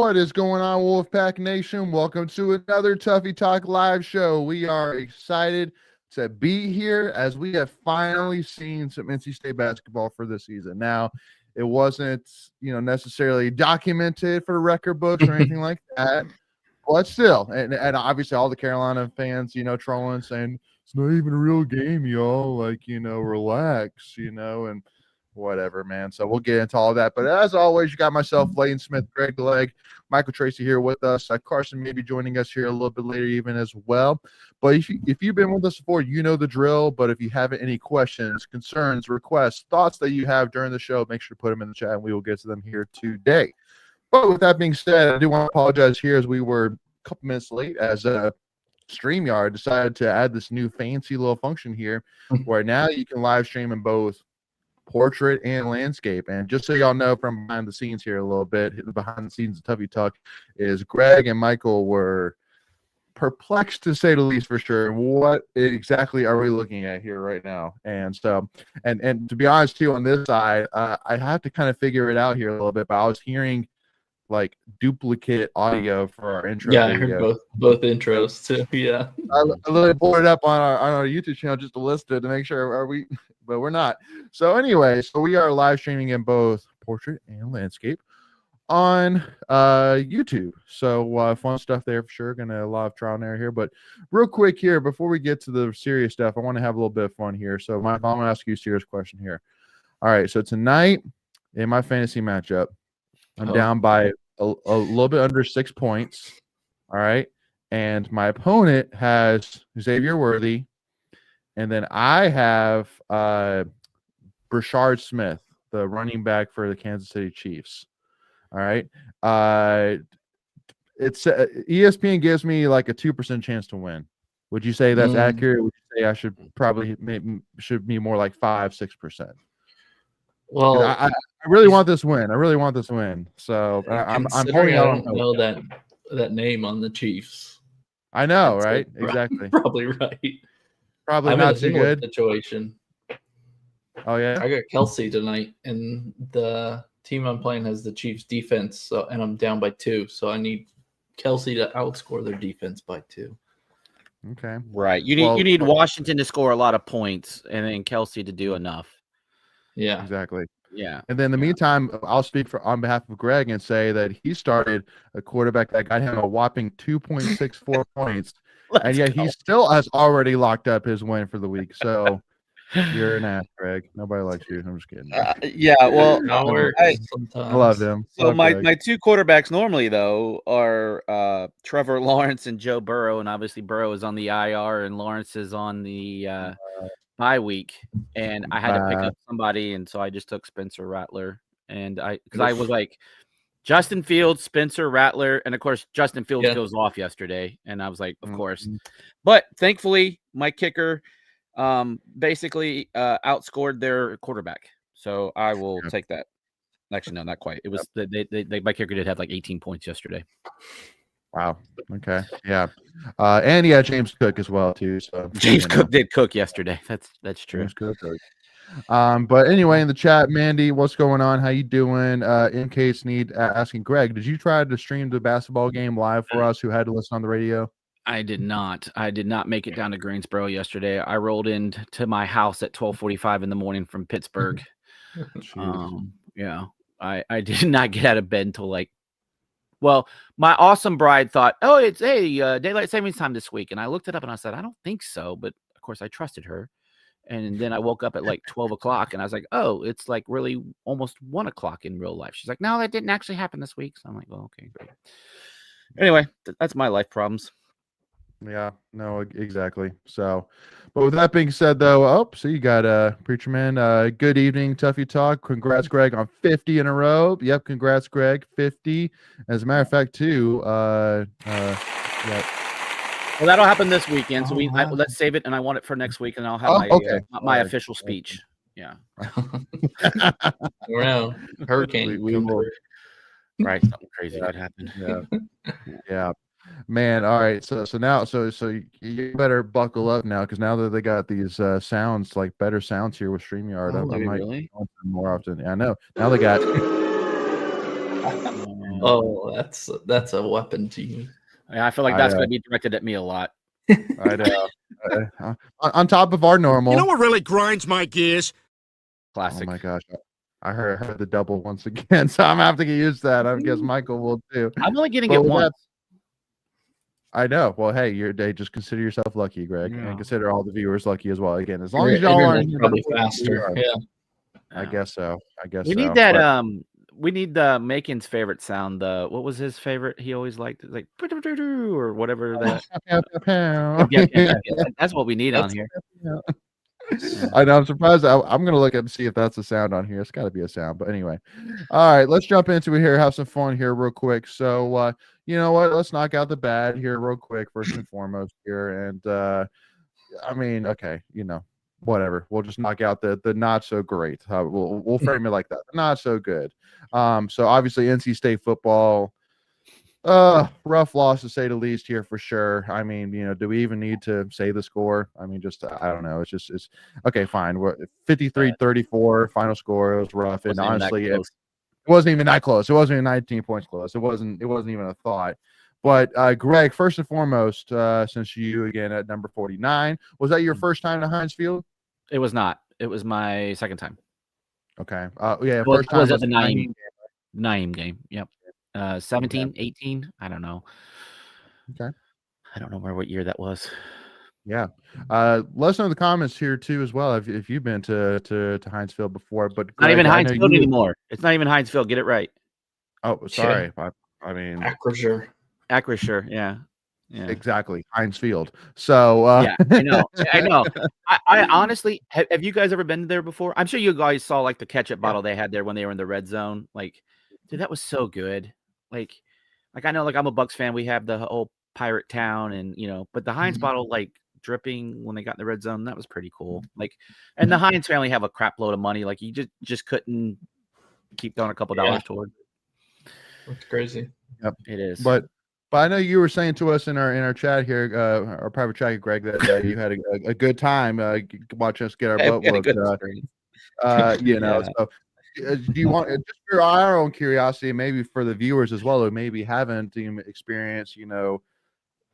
What is going on, Wolfpack Nation? Welcome to another Tuffy Talk live show. We are excited to be here as we have finally seen some NC State basketball for this season. Now, it wasn't, necessarily documented for record books or anything like that, but still, and obviously all the Carolina fans, trolling, saying it's not even a real game, y'all. Relax, and whatever, man. So we'll get into all of that. But as always, you got myself, Layton Smith, Greg Legg, Michael Tracy here with us. Carson may be joining us here a little bit later even as well. But if you've been with us before, you know the drill. But if you have any questions, concerns, requests, thoughts that you have during the show, make sure to put them in the chat and we will get to them here today. But with that being said, I do want to apologize here as we were a couple minutes late as StreamYard decided to add this new fancy little function here where now you can live stream in both portrait and landscape. And just so y'all know from behind the scenes here a little bit, behind the scenes of Tuffy Talk is Greg and Michael were perplexed to say the least for sure. What exactly are we looking at here right now? And so, and to be honest too, on this side, I have to kind of figure it out here a little bit, but I was hearing like duplicate audio for our intro. Yeah, video. I heard both intros too. Yeah, I literally pulled it up on our YouTube channel just to list it to make sure but we're not. So anyway, so we are live streaming in both portrait and landscape on YouTube. So fun stuff there for sure. Gonna a lot of trial and error here, but real quick here before we get to the serious stuff, I want to have a little bit of fun here. So Mike, I'm gonna ask you a serious question here. All right, so tonight in my fantasy matchup, I'm down by a little bit under 6 points. All right. And my opponent has Xavier Worthy. And then I have Brashard Smith, the running back for the Kansas City Chiefs. All right. It's ESPN gives me like a 2% chance to win. Would you say that's accurate? Would you say I should probably should be more like 5-6%? Well, I really want this win. So I'm holding out. I don't know that name on the Chiefs. I know, right? Exactly. Probably right. Probably I'm not in a too good situation. Oh yeah. I got Kelsey tonight, and the team I'm playing has the Chiefs defense. So, and I'm down by 2, so I need Kelsey to outscore their defense by 2. Okay. Right. You need Washington to score a lot of points, and then Kelsey to do enough. Yeah, exactly. Yeah. And then in the meantime, I'll speak on behalf of Greg and say that he started a quarterback that got him a whopping 2.64 points. And yet he still has already locked up his win for the week. So You're an ass, Greg. Nobody likes you. I'm just kidding. Yeah, well, That works I- sometimes. I love him. so Love my Greg. two quarterbacks normally though are Trevor Lawrence and Joe Burrow, and obviously Burrow is on the IR and Lawrence is on the bye week, and I had to pick up somebody, and so I just took Spencer Rattler, and because I was like Justin Fields, Spencer Rattler, and of course Justin Fields goes off yesterday, and I was like, of course, but thankfully my kicker basically outscored their quarterback, so I will take that. Actually, no, not quite. It was they my kicker did have like 18 points yesterday. Wow. Okay. Yeah. And yeah, James Cook as well too. So James Cook did cook yesterday. That's true. James Cook. But anyway, in the chat, Mandy, what's going on? How you doing? In case need asking Greg, did you try to stream the basketball game live for us who had to listen on the radio? I did not. I did not make it down to Greensboro yesterday. I rolled into my house at 12:45 in the morning from Pittsburgh. Yeah, I did not get out of bed until well, my awesome bride thought, oh, it's daylight savings time this week, and I looked it up and I said, I don't think so, but of course I trusted her. And then I woke up at like 12 o'clock and I was like, oh, it's like really almost 1 o'clock in real life. She's like, no, that didn't actually happen this week. So I'm like, well, okay, great. Anyway, that's my life problems. Yeah, no, exactly. So, but with that being said, though, so you got Preacher Man. Good evening, Tuffy Talk. Congrats, Greg, on 50 in a row. Yep, congrats, Greg, 50. As a matter of fact, too. Yeah. Well, that'll happen this weekend. So let's save it, and I want it for next week, and I'll have my official speech. Yeah. Around hurricane. We will. Right, something crazy could happen. Yeah. Man, all right. So now, so you better buckle up now, because now that they got these sounds, like better sounds here with StreamYard, I might really more often. Yeah, I know. Now they got. Oh, that's a weapon to you. Yeah, I feel like that's going to be directed at me a lot. I know. On top of our normal. You know what really grinds my gears? Classic. Oh my gosh. I heard the double once again, so I'm gonna have to get used to that. I guess Michael will too. I'm only getting it once. I know. Well, hey, just consider yourself lucky, Greg, and consider all the viewers lucky as well. Again, as long as y'all are probably faster. Yeah, I guess so. We need that. We need the Macon's favorite sound. What was his favorite? He always liked it, like or whatever that. That's what we need on here. I know. I'm surprised. I'm gonna look up and see if that's a sound on here. It's got to be a sound. But anyway, all right. Let's jump into it here. Have some fun here, real quick. So, you know what? Let's knock out the bad here, real quick. First and foremost here, and I mean, okay, whatever. We'll just knock out the not so great. We'll frame it like that. Not so good. So obviously, NC State football. Rough loss to say the least here for sure. I mean, do we even need to say the score? I mean, just I don't know. It's okay, fine. We're 53-34 final score. It was rough, and honestly, it wasn't even that close. It wasn't even 19 points close. It wasn't even a thought. But Greg, first and foremost, since you again at number 49, was that your first time to Heinz Field? It was not. It was my second time. Okay. Yeah. First time was at the Naeem game. Yep. 17, 18. I don't know. Okay. I don't know what year that was. Yeah. Let us know in the comments here too as well if you've been to Heinz Field before. But Greg, not even Heinz Field anymore. It's not even Heinz Field. Get it right. Oh, sorry. Yeah. I mean Acrisure. Yeah. Exactly. Heinz Field. So yeah, I know. I honestly have you guys ever been there before? I'm sure you guys saw like the ketchup bottle they had there when they were in the red zone. Like, dude, that was so good. Like I know, like I'm a Bucks fan. We have the whole Pirate Town, and but the Heinz bottle like dripping when they got in the red zone, that was pretty cool. Like, and the Heinz family have a crap load of money. Like you just couldn't keep throwing a couple dollars toward. That's crazy. Yep, it is. But I know you were saying to us in our chat here, our private chat, Greg, that you had a good time watching us get our butt whooped. So. Do you want, just for our own curiosity, maybe for the viewers as well, who maybe haven't experienced,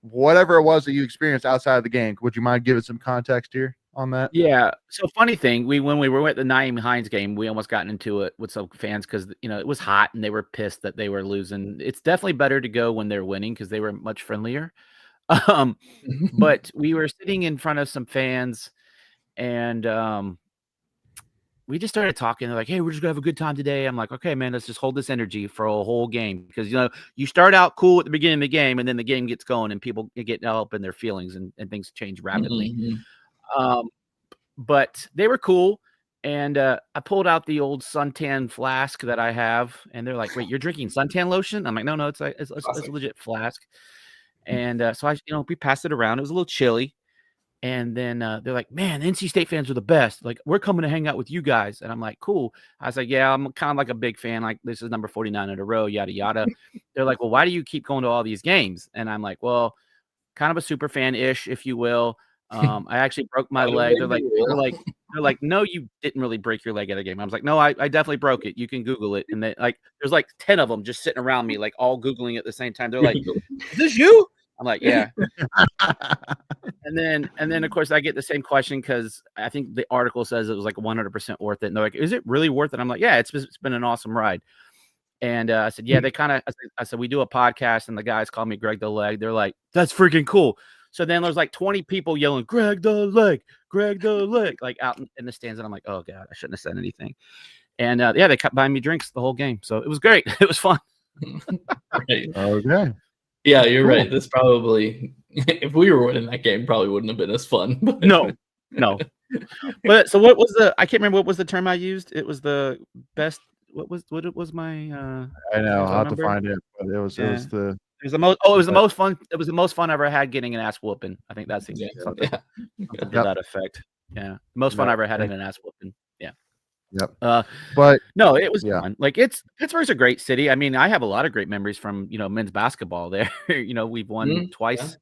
whatever it was that you experienced outside of the game, would you mind giving some context here on that? Yeah. So funny thing, when we were at the Naeem Hines game, we almost got into it with some fans because it was hot and they were pissed that they were losing. It's definitely better to go when they're winning because they were much friendlier. But we were sitting in front of some fans. and we just started talking. They're like, "Hey, we're just gonna have a good time today." I'm like, "Okay, man, let's just hold this energy for a whole game because you start out cool at the beginning of the game, and then the game gets going, and people get up in their feelings, and things change rapidly." Mhm. But they were cool, and I pulled out the old suntan flask that I have, and they're like, "Wait, you're drinking suntan lotion?" I'm like, "No, it's a legit flask." And so we passed it around. It was a little chilly. And then they're like, "Man, NC State fans are the best. Like, we're coming to hang out with you guys." And I'm like, "Cool." I was like, "Yeah, I'm kind of like a big fan. Like, this is number 49 in a row, yada, yada." They're like, "Well, why do you keep going to all these games?" And I'm like, "Well, kind of a super fan-ish, if you will. I actually broke my Not a leg." big deal. They're like, "No, you didn't really break your leg at a game." I was like, "No, I definitely broke it. You can Google it." And they there's like 10 of them just sitting around me, like all Googling at the same time. They're like, "Is this you?" I'm like, "Yeah." And then of course I get the same question because I think the article says it was like 100% worth it. And they're like, "Is it really worth it?" I'm like, "Yeah, it's been an awesome ride." And I said, "Yeah, they kind of." I said, "We do a podcast, and the guys call me Greg the Leg." They're like, "That's freaking cool." So then there's like 20 people yelling, "Greg the Leg, Greg the Leg," like out in the stands, and I'm like, "Oh god, I shouldn't have said anything." And yeah, they kept buying me drinks the whole game, so it was great. It was fun. Right. Okay. Yeah, you're Cool. right. This probably, if we were winning that game, probably wouldn't have been as fun. But No. But so what was the? I can't remember what was the term I used. It was the best. What was my? I know. I'll have to number? find it, but it was Yeah. the It was the most. Oh, it was the most fun. It was the most fun I ever had getting an ass whooping. I think that's something yeah. to that effect. Yeah, most fun I ever had in an ass whooping. Yeah. Yep. But No, it was yeah. fun. Like Pittsburgh's a great city. I mean, I have a lot of great memories from men's basketball there. We've won twice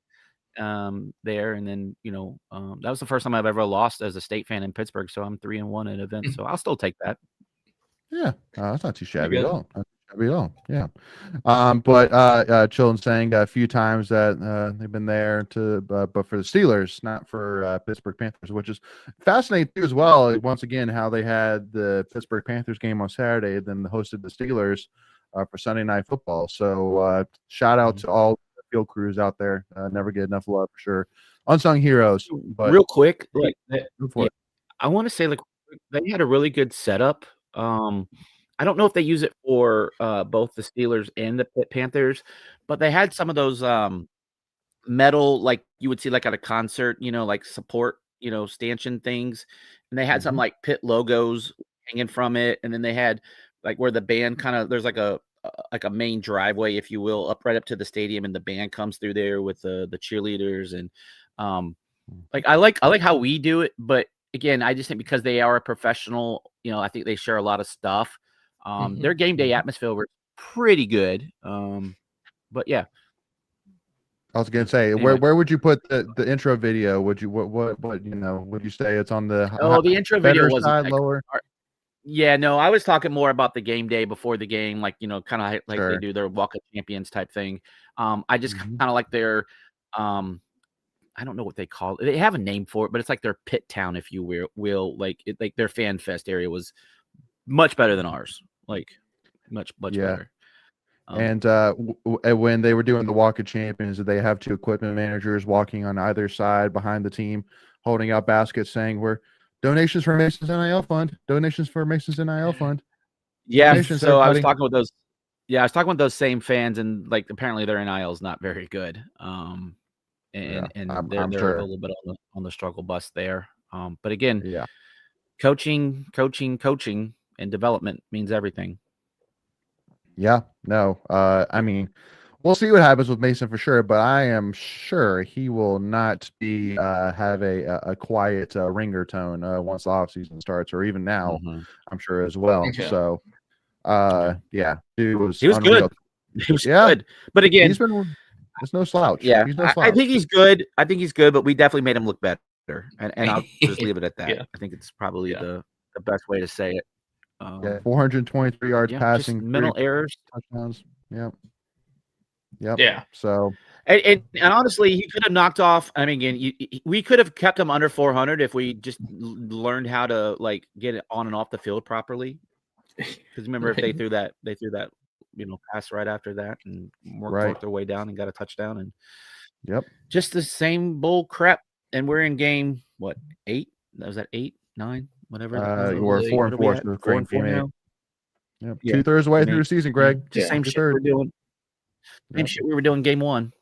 there, and then that was the first time I've ever lost as a State fan in Pittsburgh. So I'm 3-1 at events. So I'll still take that. Yeah, that's not too shabby good. at all. Not too shabby at all. Yeah. But Children saying a few times that they've been there but for the Steelers, not for Pittsburgh Panthers, which is fascinating too as well. Once again, how they had the Pittsburgh Panthers game on Saturday, then hosted the Steelers for Sunday Night Football. So shout out to all the field crews out there. Never get enough love for sure. Unsung heroes. But Real quick, go for it. I want to say they had a really good setup. I don't know if they use it for both the Steelers and the Panthers, but they had some of those metal, like you would see like at a concert, like support, stanchion things, and they had some like pit logos hanging from it, and then they had like where the band there's like a main driveway, if you will, right up to the stadium, and the band comes through there with the cheerleaders, and I like how we do it, but again, I just think because they are a professional, I think they share a lot of stuff. Their game day atmosphere was pretty good. But yeah. I was gonna say, Anyway. where would you put the intro video? Would you what would you say it's on the the intro video better wasn't side, lower? Yeah, no, I was talking more about the game day before the game, like kind of like Sure. they do their Walk of Champions type thing. I just kind of like their I don't know what they call it. They have a name for it, but it's like their pit town, if you will. Like their fan fest area was much better than ours. Like much better. And when they were doing the Walk of Champions, they have two equipment managers walking on either side behind the team, holding out baskets, saying, "We're donations for Mason's NIL fund. Donations for Mason's NIL fund." Yeah. Donations, So I was everybody. talking with those. Yeah, I was talking with those same fans, and like apparently their NIL is not very good. And I'm they're sure. a little bit on the struggle bus there. But again, Yeah. coaching, and development means everything. Yeah. No. I mean, we'll see what happens with Mason for sure, but I am sure he will not be have a quiet ringer tone once the off season starts, or even now. I'm sure as well. Yeah. So, yeah, dude He was unreal. good. He was good. But again, it's no slouch. Yeah, He's no slouch. I think he's good. but we definitely made him look better. And I'll just leave it at that. Yeah. I think it's probably the best way to say it. 423 yards passing, just mental 3 errors, touchdowns. Yep. Yeah. So, and honestly, he could have knocked off. I mean, again, we could have kept him under 400 if we just learned how to like get it on and off the field properly. Because remember, if they threw that pass right after that and worked their way down and got a touchdown, and yep, just the same bull crap. And we're in game 8 Was that 8, 9, whatever? We're 4 What and are we 4, at? so 4 game, and 4 game 8. now. Yep. Yeah. 2/3 of the way Game through the 8. season, Greg. Just Yeah. same shit 2/3. we're doing. Same Yep. shit we were doing game 1.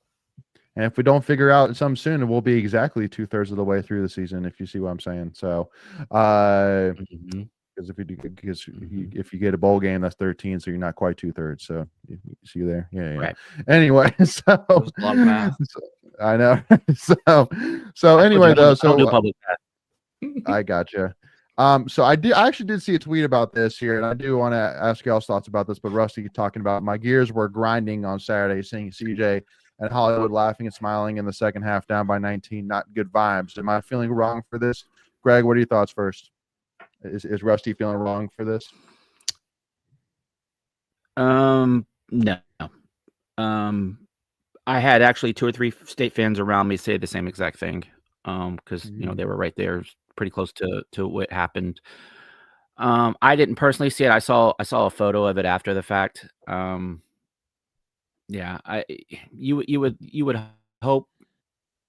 And if we don't figure out something soon, we'll be exactly 2/3 of the way through the season, if you see what I'm saying. So, because if you get a bowl game, that's 13, so you're not quite 2/3. So you see there, yeah. Right. Anyway, so was a lot of math. I know. so anyway, though, I don't do public math. I gotcha. So I actually did see a tweet about this here, and I do want to ask y'all's thoughts about this. But Rusty talking about my gears were grinding on Saturday, seeing CJ and Hollywood laughing and smiling in the second half, down by 19. Not good vibes. Am I feeling wrong for this, Greg? What are your thoughts first? Is Rusty feeling wrong for this? No. I had actually 2 or 3 state fans around me say the same exact thing. Because they were right there, pretty close to what happened. I didn't personally see it. I saw a photo of it after the fact. Yeah, you would hope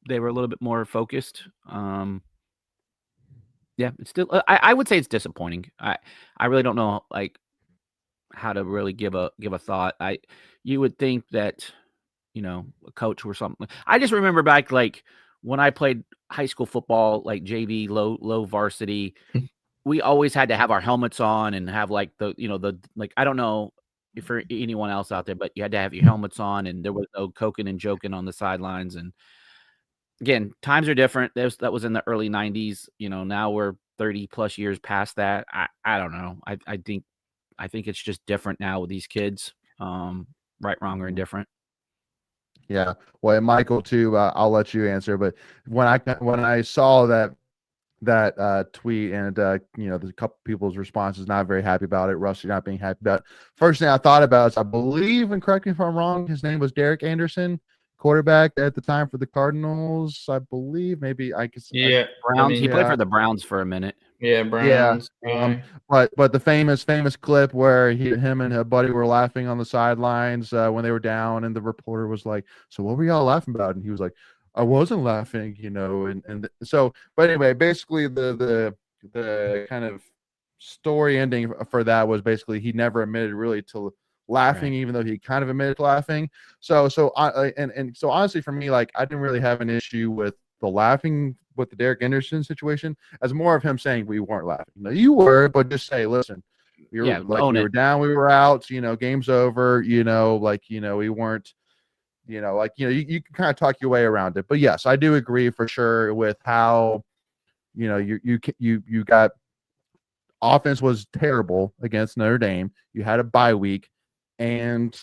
they were a little bit more focused. Yeah, it's still. I would say it's disappointing. I really don't know how to really give a thought. You would think that a coach or something. I just remember back when I played high school football, like JV, low varsity. We always had to have our helmets on and have I don't know if for anyone else out there, but you had to have your helmets on, and there was no coking and joking on the sidelines. And again, times are different. That was in the early 90s. Now we're 30 plus years past that. I don't know. I think it's just different now with these kids. Right, wrong, or indifferent. Yeah. Well, and Michael too. I'll let you answer. But when I saw that tweet, and there's a couple people's responses not very happy about it. Rusty not being happy about it. First thing I thought about is, I believe, and correct me if I'm wrong, his name was Derek Anderson, quarterback at the time for the Cardinals. I believe, maybe I guess. Yeah, Browns. He played for the Browns for a minute. Yeah, Browns. Yeah. But the famous clip where him and a buddy were laughing on the sidelines when they were down, and the reporter was like, "So what were y'all laughing about?" And he was like, "I wasn't laughing, and so." But anyway, basically the kind of story ending for that was basically he never admitted really to laughing, even though he kind of admitted to laughing. So honestly, for me, I didn't really have an issue with the laughing with the Derek Anderson situation, as more of him saying we weren't laughing. No, you were, but just say, listen, we were down, we were out, game's over, we weren't, you can kind of talk your way around it. But yes, I do agree for sure with how, you got, offense was terrible against Notre Dame. You had a bye week, and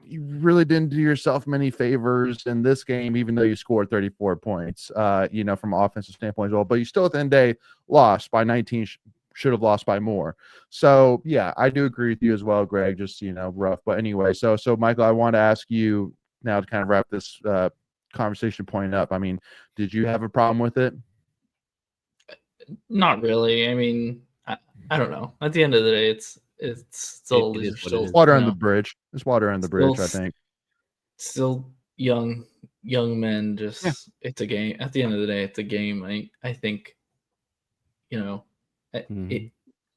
you really didn't do yourself many favors in this game, even though you scored 34 points, from an offensive standpoint as well. But you still, at the end of the day, lost by 19, should have lost by more. So, yeah, I do agree with you as well, Greg, just, rough. But anyway, so Michael, I want to ask you now to kind of wrap this conversation point up. I mean, did you have a problem with it? Not really. I mean, I don't know. At the end of the day, it's still water on the bridge. It's water on the bridge, I think. Still young men. Just It's a game. At the end of the day, it's a game. I think,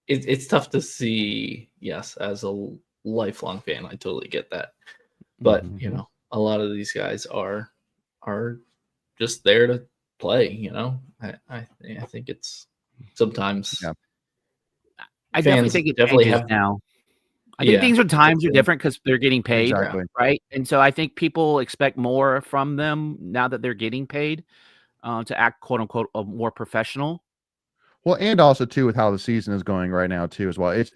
it's tough to see. Yes, as a lifelong fan, I totally get that. But a lot of these guys are just there to play. I think it's sometimes. Yeah. I definitely think it changes now. I think things times are different because they're getting paid, right? And so I think people expect more from them now that they're getting paid to act, quote unquote, more professional. Well, and also too with how the season is going right now too as well. It's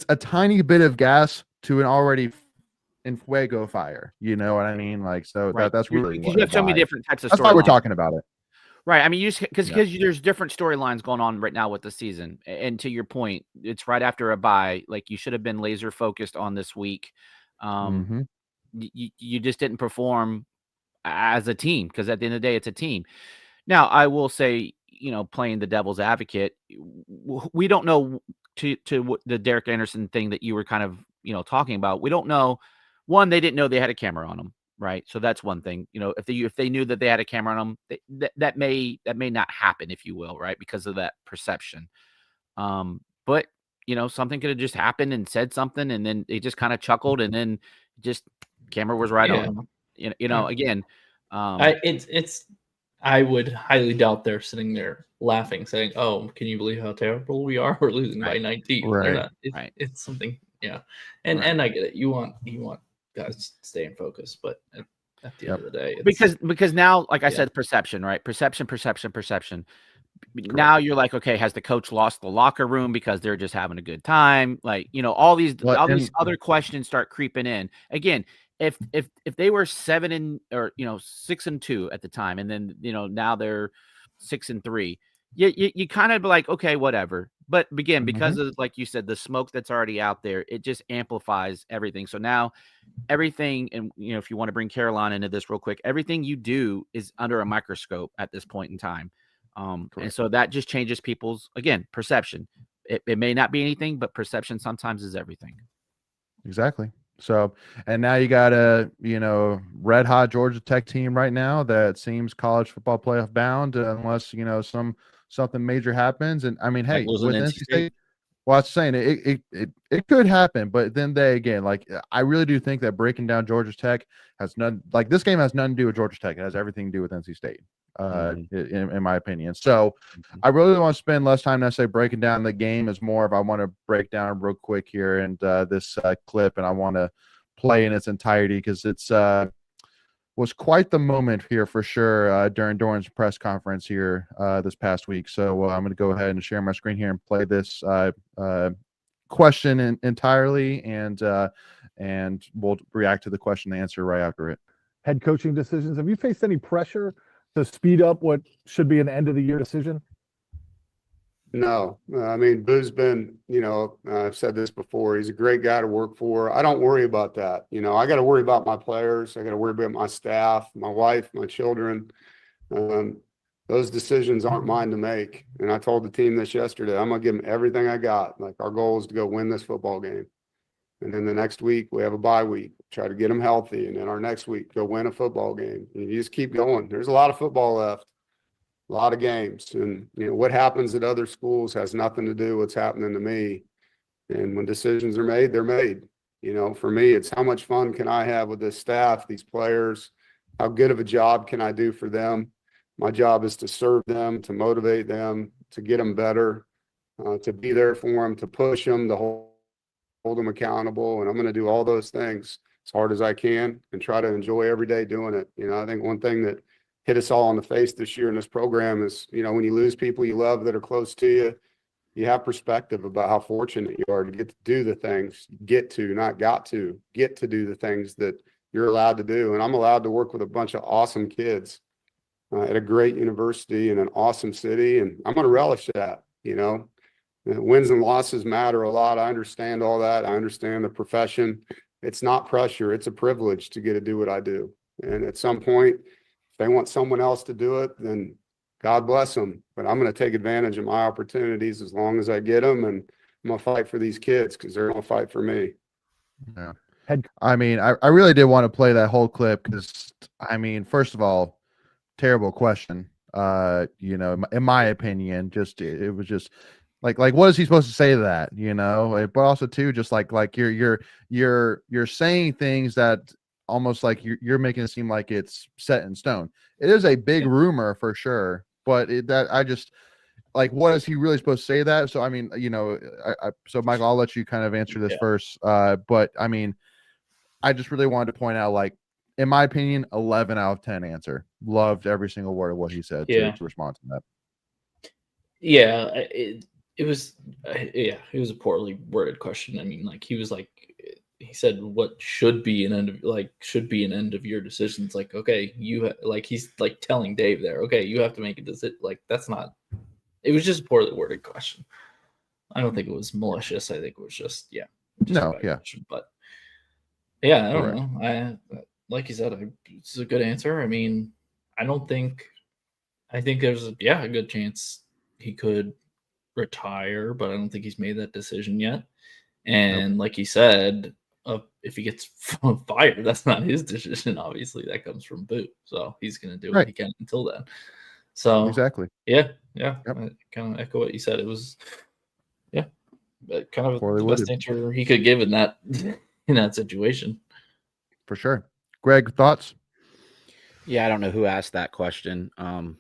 a tiny bit of gas to an already in fuego fire. You know what I mean? That's really because you have so many different types of. That's why we're talking about it. Right. I mean, because there's different storylines going on right now with the season. And to your point, it's right after a bye. You should have been laser focused on this week. You just didn't perform as a team, because at the end of the day, it's a team. Now, I will say, playing the devil's advocate, we don't know to what the Derek Anderson thing that you were kind of, talking about. We don't know. One, they didn't know they had a camera on them. right? So that's one thing. If they knew that they had a camera on them, that may not happen, if you will, right? Because of that perception. But something could have just happened and said something, and then they just kind of chuckled, and then just camera was right on. Again, I would highly doubt they're sitting there laughing, saying, "Oh, can you believe how terrible we are? We're losing by 19." Right. They're not. It's something, And I get it. You want guys to stay in focus, but at the end of the day, because now, like I said, perception, right? Perception. Now you're like, okay, has the coach lost the locker room because they're just having a good time? Like, all these other questions start creeping in. Again, if they were 6-2 at the time, and then now they're 6-3, you kind of be like, okay, whatever. But again, because of, like you said, the smoke that's already out there, it just amplifies everything. So now everything, and if you want to bring Caroline into this real quick, everything you do is under a microscope at this point in time. And so that just changes people's, again, perception. It may not be anything, but perception sometimes is everything. Exactly. So, and now you got a, red hot Georgia Tech team right now that seems college football playoff bound unless, something major happens. And I mean, hey, with NC State, well, I was saying it could happen, but then I really do think that breaking down Georgia Tech has this game has nothing to do with Georgia Tech. It has everything to do with NC State, in my opinion. So I really want to spend less time necessarily breaking down the game. Is more of I want to break down real quick here and this clip, and I want to play in its entirety because it's was quite the moment here for sure during Doran's press conference here this past week. So I'm going to go ahead and share my screen here and play this question entirely, and we'll react to the question and answer right after it. Head coaching decisions. Have you faced any pressure to speed up what should be an end of the year decision? No, I mean, Boo's been, I've said this before, he's a great guy to work for. I don't worry about that. I got to worry about my players. I got to worry about my staff, my wife, my children. Those decisions aren't mine to make. And I told the team this yesterday, I'm going to give them everything I got. Like, our goal is to go win this football game. And then the next week we have a bye week, try to get them healthy. And then our next week, go win a football game. And you just keep going. There's a lot of football left. A lot of games, and what happens at other schools has nothing to do with what's happening to me. And when decisions are made, they're made. For me, it's how much fun can I have with this staff, these players? How good of a job can I do for them? My job is to serve them, to motivate them, to get them better, to be there for them, to push them, to hold them accountable. And I'm going to do all those things as hard as I can and try to enjoy every day doing it. I think one thing that hit us all in the face this year in this program is, when you lose people you love that are close to you, you have perspective about how fortunate you are to get to do the things, get to do the things that you're allowed to do. And I'm allowed to work with a bunch of awesome kids at a great university in an awesome city. And I'm going to relish that, Wins and losses matter a lot. I understand all that. I understand the profession. It's not pressure. It's a privilege to get to do what I do. And at some point, they want someone else to do it, then God bless them. But I'm going to take advantage of my opportunities as long as I get them, and I'm going to fight for these kids because they're going to fight for me. Yeah. I mean, I really did want to play that whole clip because, I mean, first of all, terrible question. In my opinion, it was just like what is he supposed to say to that? But also too, just like you're saying things that almost like you're making it seem like it's set in stone. It is a big rumor for sure, but what is he really supposed to say that? So I mean, so Michael, I'll let you kind of answer this first. But I mean, I just really wanted to point out, in my opinion, 11 out of 10 answer. Loved every single word of what he said to respond to that. Yeah, it was a poorly worded question. I mean, he said what should be an end of year decisions. Like, okay, he's telling Dave there, okay, you have to make a decision. That's not. It was just a poorly worded question. I don't think it was malicious. I think it was just question. But yeah, I don't know. I like you said, it's a good answer. I mean, I think there's a good chance he could retire, but I don't think he's made that decision yet. And like he said, if he gets fired, that's not his decision. Obviously, that comes from Boo. So he's going to do what he can until then. So exactly. Yeah. Yep. I kind of echo what you said. It was, kind of Poorly the best worded. answer he could give in that situation. For sure. Greg, thoughts? Yeah, I don't know who asked that question. I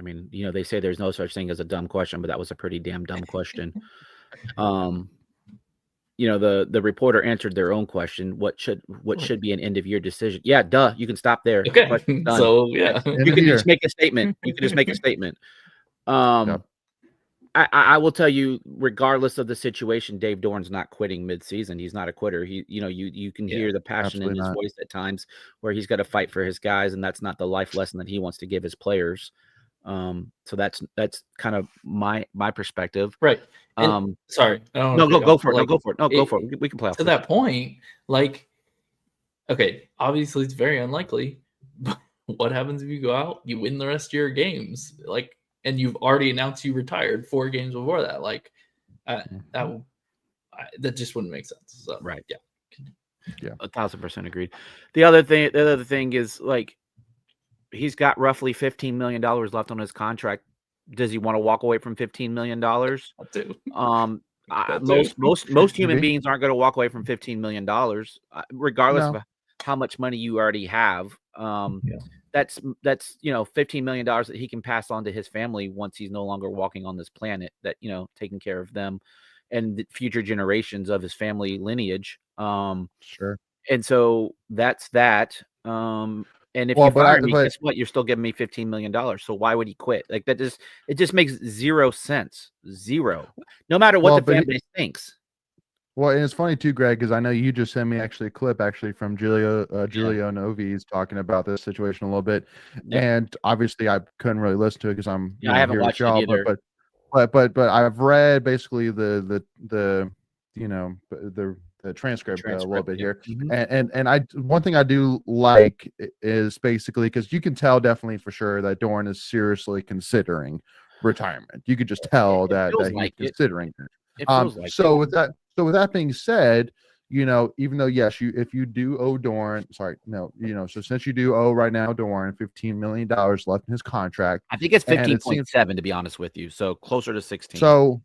mean, they say there's no such thing as a dumb question, but that was a pretty damn dumb question. The reporter answered their own question. What should be an end of year decision? Yeah, duh. You can stop there. Okay. Question's done. So yeah, you can just make a statement. You can just make a statement. I will tell you, regardless of the situation, Dave Dorn's not quitting mid-season. He's not a quitter. You can hear the passion in his voice at times where he's got to fight for his guys, and that's not the life lesson that he wants to give his players. So that's kind of my perspective. Right. Sorry. Go for it. Go for it. No, go for it. We can play off to that point. Okay, obviously it's very unlikely, but what happens if you go out, you win the rest of your games, and you've already announced you retired 4 games before that? That just wouldn't make sense. So, right. Yeah. 1,000% agreed. The other thing is, he's got roughly $15 million left on his contract. Does he want to walk away from $15 million? Most human beings aren't going to walk away from $15 million, regardless of how much money you already have. That's $15 million that he can pass on to his family once he's no longer walking on this planet, that, taking care of them and the future generations of his family lineage. Sure. And so that's that. And if you fire me, guess what? You're still giving me $15 million. So why would he quit? It just makes zero sense. Zero. No matter what the fan base thinks. Well, and it's funny too, Greg, because I know you just sent me a clip from Julio Novi's talking about this situation a little bit, and obviously I couldn't really listen to it because I'm I haven't watched it either. But I've read basically the transcript a little bit here, and I one thing I do like is basically, because you can tell definitely for sure that Dorn is seriously considering retirement. You could just tell that he's considering it. It feels like so with that being said, even though if you do owe Dorn, so since you do owe right now Dorn $15 million left in his contract, I think it's 15.7 to be honest with you, so closer to 16. So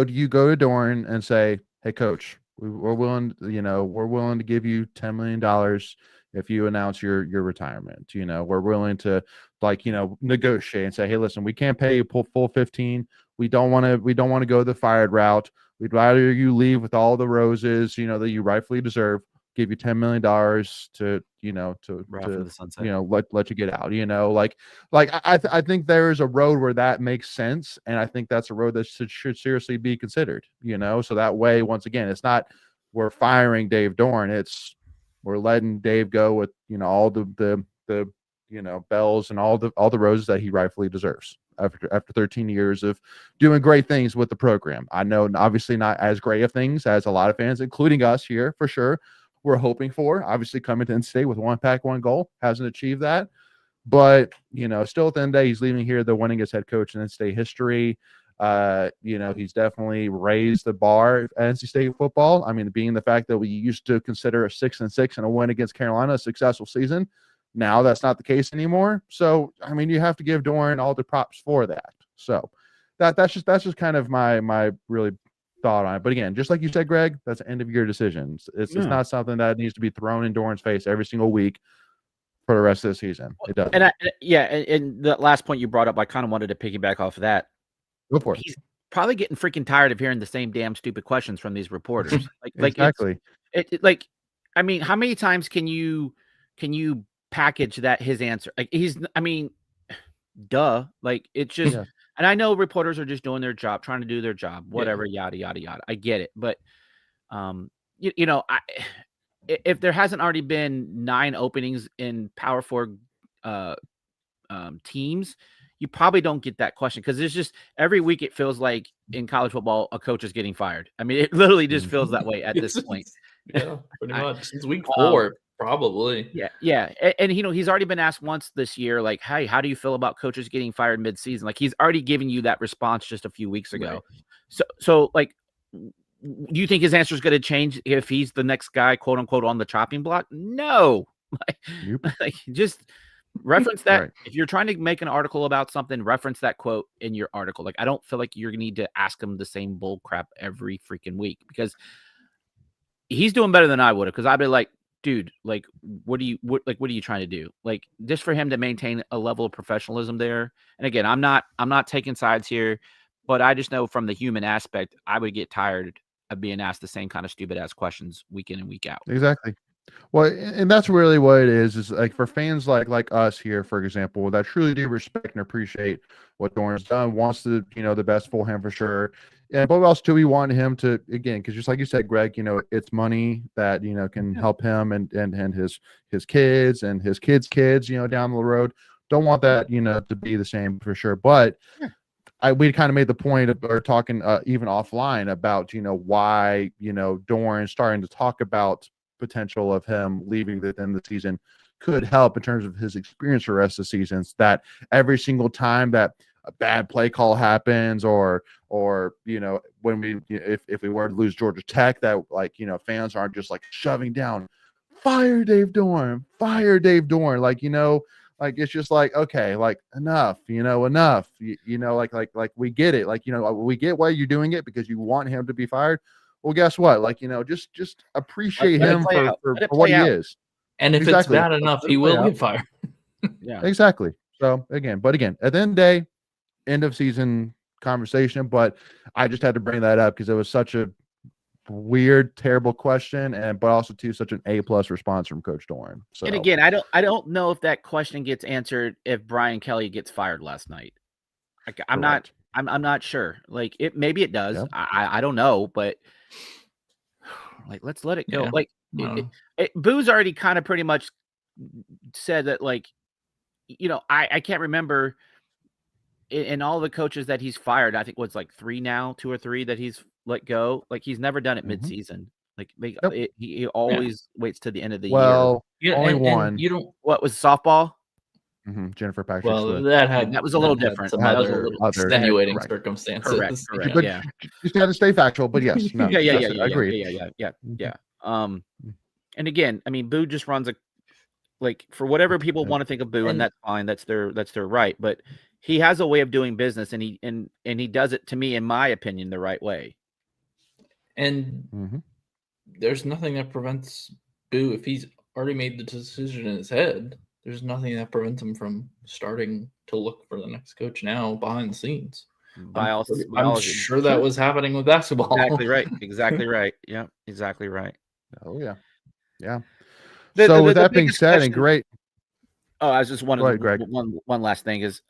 do you go to Dorn and say, "Hey, coach, we're willing to give you $10 million if you announce your retirement. We're willing to negotiate and say, hey, listen, we can't pay you full 15. We don't want to go the fired route. We'd rather you leave with all the roses, that you rightfully deserve. Give you $10 million to the sunset. Let you get out. I think there is a road where that makes sense, and I think that's a road that should seriously be considered. So that way, once again, it's not we're firing Dave Dorn. It's we're letting Dave go with all the bells and all the roses that he rightfully deserves after 13 years of doing great things with the program. I know obviously not as great of things as a lot of fans, including us here for sure, we're hoping for. Obviously coming to in-state with 1 pack, 1 goal, hasn't achieved that. But, still at the end of the day, he's leaving here the winningest head coach in in-state history. He's definitely raised the bar at NC State football. I mean, being the fact that we used to consider a 6-6 and a win against Carolina a successful season. Now that's not the case anymore. So, I mean, you have to give Dorn all the props for that. So that's just kind of my really thought on it. But again, just like you said, Greg, that's end of year decisions. It's not something that needs to be thrown in Dorn's face every single week for the rest of the season. It doesn't. And the last point you brought up, I kind of wanted to piggyback off of that. Go for it. He's probably getting freaking tired of hearing the same damn stupid questions from these reporters. Exactly. I mean, how many times can you package that his answer? Duh. It's just, and I know reporters are just doing their job, trying to do their job, whatever, yada, yada, yada. I get it. But, if there hasn't already been 9 openings in Power 4 teams, you probably don't get that question, because it's just every week it feels like in college football a coach is getting fired. I mean, it literally just feels that way at this point. Yeah, pretty much. Since week 4, probably. Yeah. And he's already been asked once this year, hey, how do you feel about coaches getting fired mid-season? He's already given you that response just a few weeks ago. Right. So Do you think his answer is going to change if he's the next guy, quote unquote, on the chopping block? No. Like, just reference that. Right. If you're trying to make an article about something, reference that quote in your article. Like, I don't feel like you're going to need to ask him the same bull crap every freaking week, because he's doing better than I would have. Because I'd be like, dude, like, what are you trying to do? Like, just for him to maintain a level of professionalism there. And again, I'm not taking sides here, but I just know from the human aspect, I would get tired of being asked the same kind of stupid ass questions week in and week out. Exactly. Well, and that's really what it is like for fans like us here, for example, that truly do respect and appreciate what Doran's done, wants to, the best for him for sure. And but else too, we want him to, again, because just like you said, Greg, it's money that, can help him and his kids and his kids' kids, down the road. Don't want that, to be the same for sure. But we kind of made the point of, or talking even offline about, why, Doran's starting to talk about potential of him leaving within the season could help in terms of his experience for the rest of the seasons, that every single time that a bad play call happens or when if we were to lose Georgia Tech, that fans aren't just like shoving down fire Dave Doran, like it's just like, okay, like enough, enough, like we get it, we get why you're doing it because you want him to be fired. Well, guess what? Just appreciate him for what he is. And if it's bad enough, he will get fired. Yeah, exactly. So again, at the end of the day, end of season conversation. But I just had to bring that up because it was such a weird, terrible question, but also too such an A+ response from Coach Doran. So, and again, I don't know if that question gets answered if Brian Kelly gets fired last night. I'm not sure. Like, maybe it does. Yep. I don't know, but like, let's let it go. Yeah. Like, Boo's already kind of pretty much said that, like, I can't remember in all the coaches that he's fired. I think what's like 2 or 3 that he's let go. Like, he's never done it mid-season. Like, he always waits to the end of the year. Only one. And you don't. What was softball? Jennifer Patrick. Well, Smith. that was a little different. That was a little extenuating circumstances. Correct. But yeah. You got to stay factual. But yes, no, yeah. Agreed. Yeah. And again, I mean, Boo just runs for whatever people want to think of Boo, and that's fine. That's their right. But he has a way of doing business, and he does it, to me, in my opinion, the right way. And there's nothing that prevents Boo, if he's already made the decision in his head. There's nothing that prevents him from starting to look for the next coach now behind the scenes. I'm sure that was happening with basketball. Exactly right. Yeah, exactly right. Oh yeah. Yeah. So with that being said, and great. Oh, I was just one last thing is,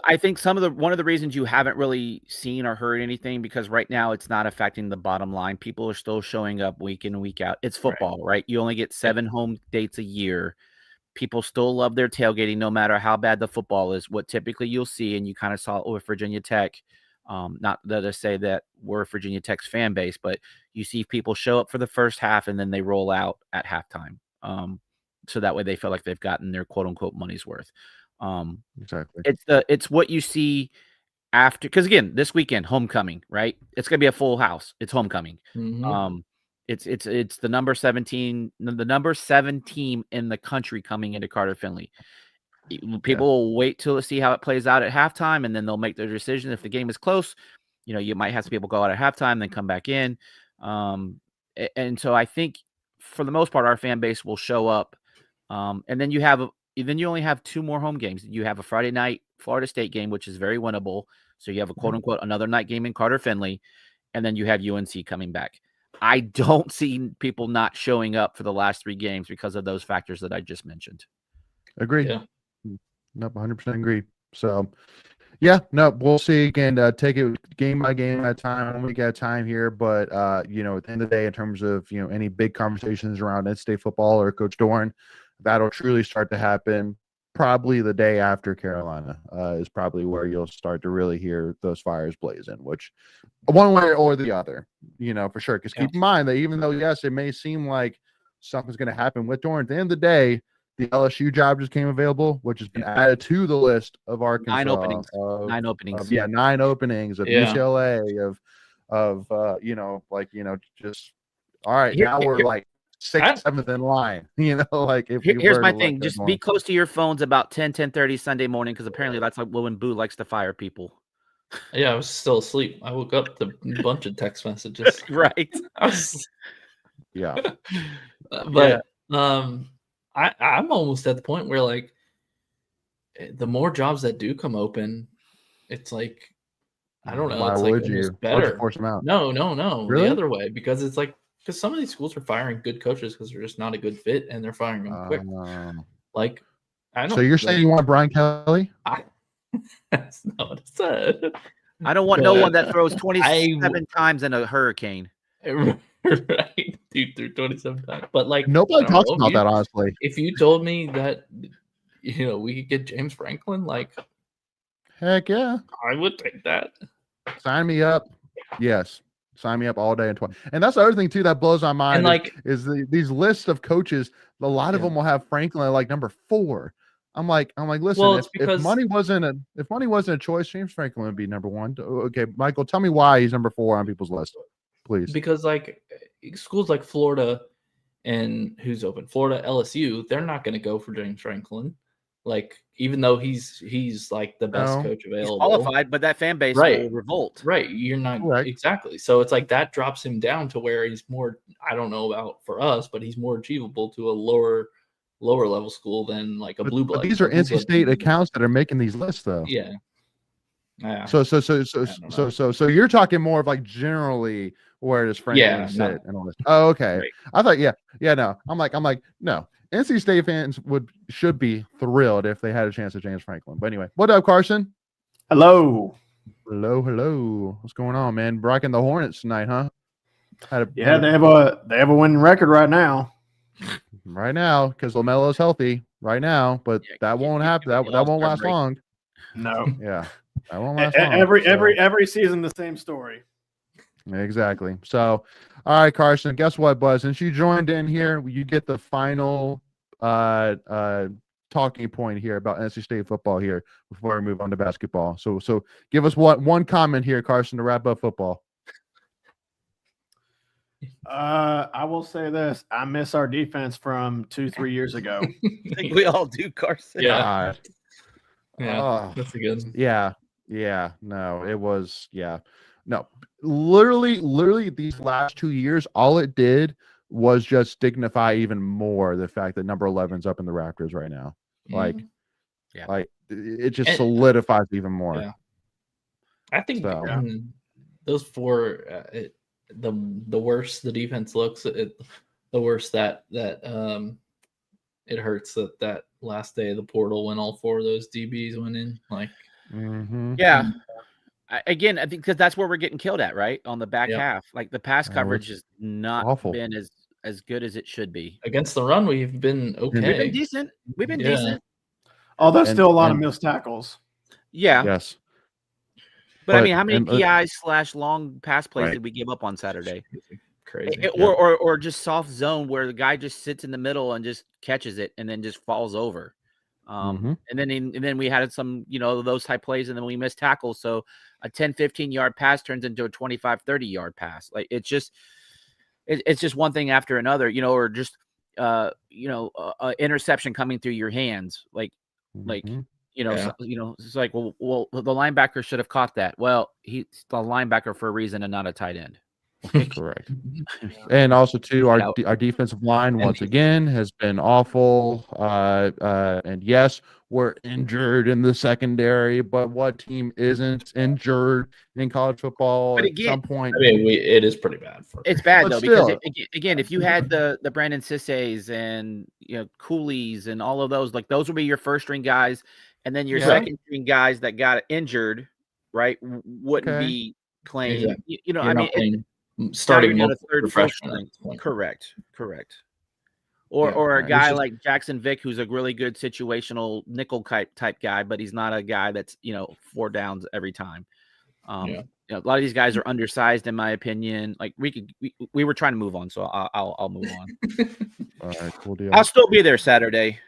I think one of the reasons you haven't really seen or heard anything, because right now it's not affecting the bottom line. People are still showing up week in and week out. It's football, right? You only get 7 home dates a year. People still love their tailgating, no matter how bad the football is. What typically you'll see, and you kind of saw it with Virginia Tech, not that I say that we're Virginia Tech's fan base, but you see people show up for the first half and then they roll out at halftime. So that way they feel like they've gotten their quote unquote money's worth. Exactly. It's what you see after, because again, this weekend, homecoming, right? It's gonna be a full house. It's homecoming. It's the number 17 team in the country coming into Carter Finley. People will wait till see how it plays out at halftime, and then they'll make their decision. If the game is close, you might have some people go out at halftime, then come back in. And so I think for the most part, our fan base will show up. And then you only have 2 more home games. You have a Friday night Florida State game, which is very winnable. So you have a quote unquote another night game in Carter Finley, and then you have UNC coming back. I don't see people not showing up for the last 3 games because of those factors that I just mentioned. Agreed. Yeah. Nope, 100% agree. So, yeah, no, we'll see again. Take it game by game at a time, 1 week at a time here. But at the end of the day, in terms of any big conversations around in-state football or Coach Doran, that'll truly start to happen probably the day after Carolina is probably where you'll start to really hear those fires blazing, which one way or the other, for sure. Because keep in mind that even though, yes, it may seem like something's going to happen with Doran, at the end of the day, the LSU job just came available, which has been added to the list of Arkansas. 9 openings. 9 openings. 9 openings of UCLA, just all right. Now we're like 6th, 7th in line. Like if here's my thing: just be close to your phones about 10:30 Sunday morning, because apparently that's like when Boo likes to fire people. Yeah, I was still asleep. I woke up to a bunch of text messages. Right. Yeah. But I'm almost at the point where like the more jobs that do come open, it's like I don't know. Why it's like would almost you? better. Why'd you force them out? No, Really? the other way, because it's like some of these schools are firing good coaches because they're just not a good fit and they're firing them quick. Like I don't. So you're saying you want Brian Kelly? That's not what I said. I don't want no one that throws 27 times in a hurricane. Right, dude, threw 27 times. But like nobody talks about that, honestly. If you told me that we could get James Franklin, like heck yeah, I would take that. Sign me up. Yes. Sign me up all day and 20. And that's the other thing too that blows my mind. And like is these lists of coaches, a lot of them will have Franklin like number 4. I'm like, listen, well, if money wasn't a choice, James Franklin would be number 1. Okay, Michael, tell me why he's number 4 on people's list, please. Because like schools like Florida and who's open? Florida, LSU, they're not going to go for James Franklin. Like, even though he's like the best coach available. He's qualified, but that fan base will revolt. Right. You're not exactly. So it's like that drops him down to where he's more, I don't know about for us, but he's more achievable to a lower level school than like a blue blood. But these are NC State accounts that are making these lists though. Yeah. So you're talking more of like generally where does Franklin sit and all this. Oh, okay. Right. I thought, no. I'm like, no. NC State fans should be thrilled if they had a chance at James Franklin. But anyway, what up, Carson? Hello. What's going on, man? Rocking the Hornets tonight, huh? They have a winning record right now. Right now, because LaMelo's healthy right now, but that won't happen. That won't last long. No. Yeah, that won't last long. Every season, the same story. Exactly. So, all right, Carson. Guess what, bud? Since you joined in here, you get the final talking point here about NC State football here before we move on to basketball. So give us one comment here, Carson, to wrap up football. I will say this: I miss our defense from 2-3 years ago. I think we all do, Carson. Yeah. That's a good. Yeah. No, it was. Yeah. No, literally these last 2 years, all it did was just dignify even more the fact that number 11's up in the Raptors right now. Like it just solidifies even more. Yeah. I think those 4, the worse the defense looks, the worse that it hurts that last day of the portal when all 4 of those DBs went in. Like, yeah. Again, I think because that's where we're getting killed at, right? On the back half. Like the pass coverage has not been as good as it should be. Against the run, we've been okay. We've been decent. Although still a lot of missed tackles. Yeah. Yes. But I mean, how many PIs / long pass plays did we give up on Saturday? Crazy. Or just soft zone where the guy just sits in the middle and just catches it and then just falls over. And then we had some, those type plays, and then we missed tackles. So a 10-15 yard pass turns into a 25-30 yard pass. Like it's just one thing after another, or just interception coming through your hands. It's like, well, the linebacker should have caught that. Well, he's the linebacker for a reason and not a tight end. Correct. And also too, our defensive line once again has been awful. And yes, we're injured in the secondary, but what team isn't injured in college football at some point? I mean, it is pretty bad. It's bad though, because again, if you had the Brandon Sisseys and Coolies and all of those, like those would be your first string guys, and then your second string guys that got injured, right, wouldn't be playing. Starting at a third freshman. Correct. Or a guy like Jackson Vick, who's a really good situational nickel type guy, but he's not a guy that's 4 downs every time. A lot of these guys are undersized, in my opinion. Like we were trying to move on, so I'll move on. All right, cool deal. I'll still be there Saturday.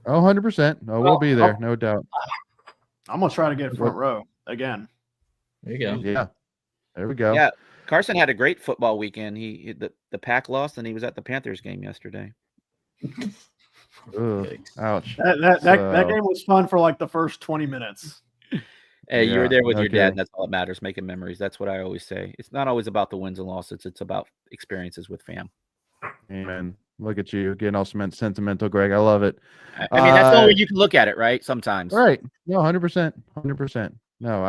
100%. No, we'll be there, no doubt. I'm gonna try to get front row again. There you go. Yeah. There we go. Yeah, Carson had a great football weekend. The Pack lost, and he was at the Panthers game yesterday. Ugh, ouch. That game was fun for like the first 20 minutes. Hey, you were there with your dad. okay. That's all that matters. Making memories. That's what I always say. It's not always about the wins and losses. It's about experiences with fam. Amen. Look at you getting all sentimental, Greg. I love it. I mean, that's the only way you can look at it, right? Sometimes. Right. No, 100%. 100%. No,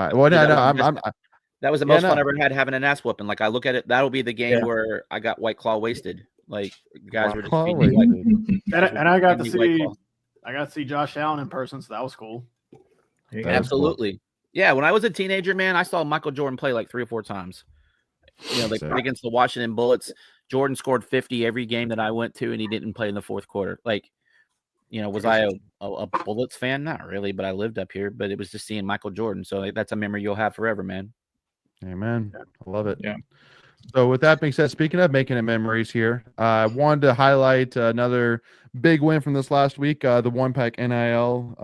that was the most fun I ever had having an ass whooping. Like I look at it, that'll be the game where I got White Claw wasted. Like guys were just feeding me and I got to see Josh Allen in person, so that was cool. Absolutely. Cool. Yeah, when I was a teenager, man, I saw Michael Jordan play like 3 or 4 times. You know, they played against the Washington Bullets. Jordan scored 50 every game that I went to, and he didn't play in the fourth quarter. Like, you know, was I a Bullets fan? Not really, but I lived up here. But it was just seeing Michael Jordan. So that's a memory you'll have forever, man. Amen. I love it. Yeah. So with that being said, speaking of making memories here, I wanted to highlight another big win from this last week, the One Pack NIL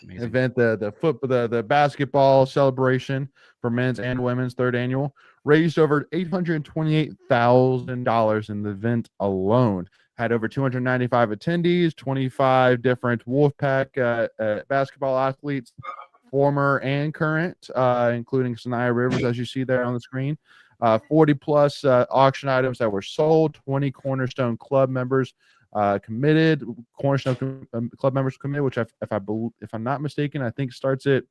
event, the basketball celebration for men's and women's 3rd annual, raised over $828,000 in the event alone. Had over 295 attendees, 25 different Wolfpack basketball athletes, former and current, including Sanaya Rivers, as you see there on the screen. 40 plus auction items that were sold, 20 Cornerstone Club members committed. Cornerstone Club members committed, which if I'm not mistaken, I think starts at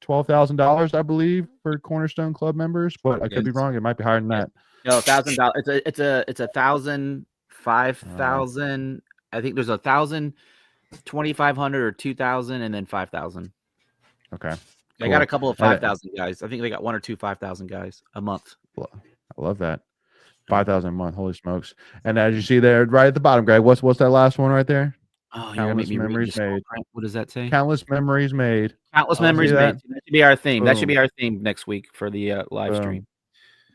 $12,000, I believe, for Cornerstone Club members, but I could be wrong. It might be higher than that. No, $1,000. It's a 1,000, 5,000. I think there's 1,000, 2,500, or 2,000, and then 5,000. Okay. They got a couple of 5,000 guys. I think they got 1 or 2 5,000 guys a month. I love that. 5,000 a month. Holy smokes. And as you see there, right at the bottom, Greg, what's that last one right there? Oh, countless memories made. What does that say? Countless memories made. Countless memories made. That should be our theme. Boom. That should be our theme next week for the live stream.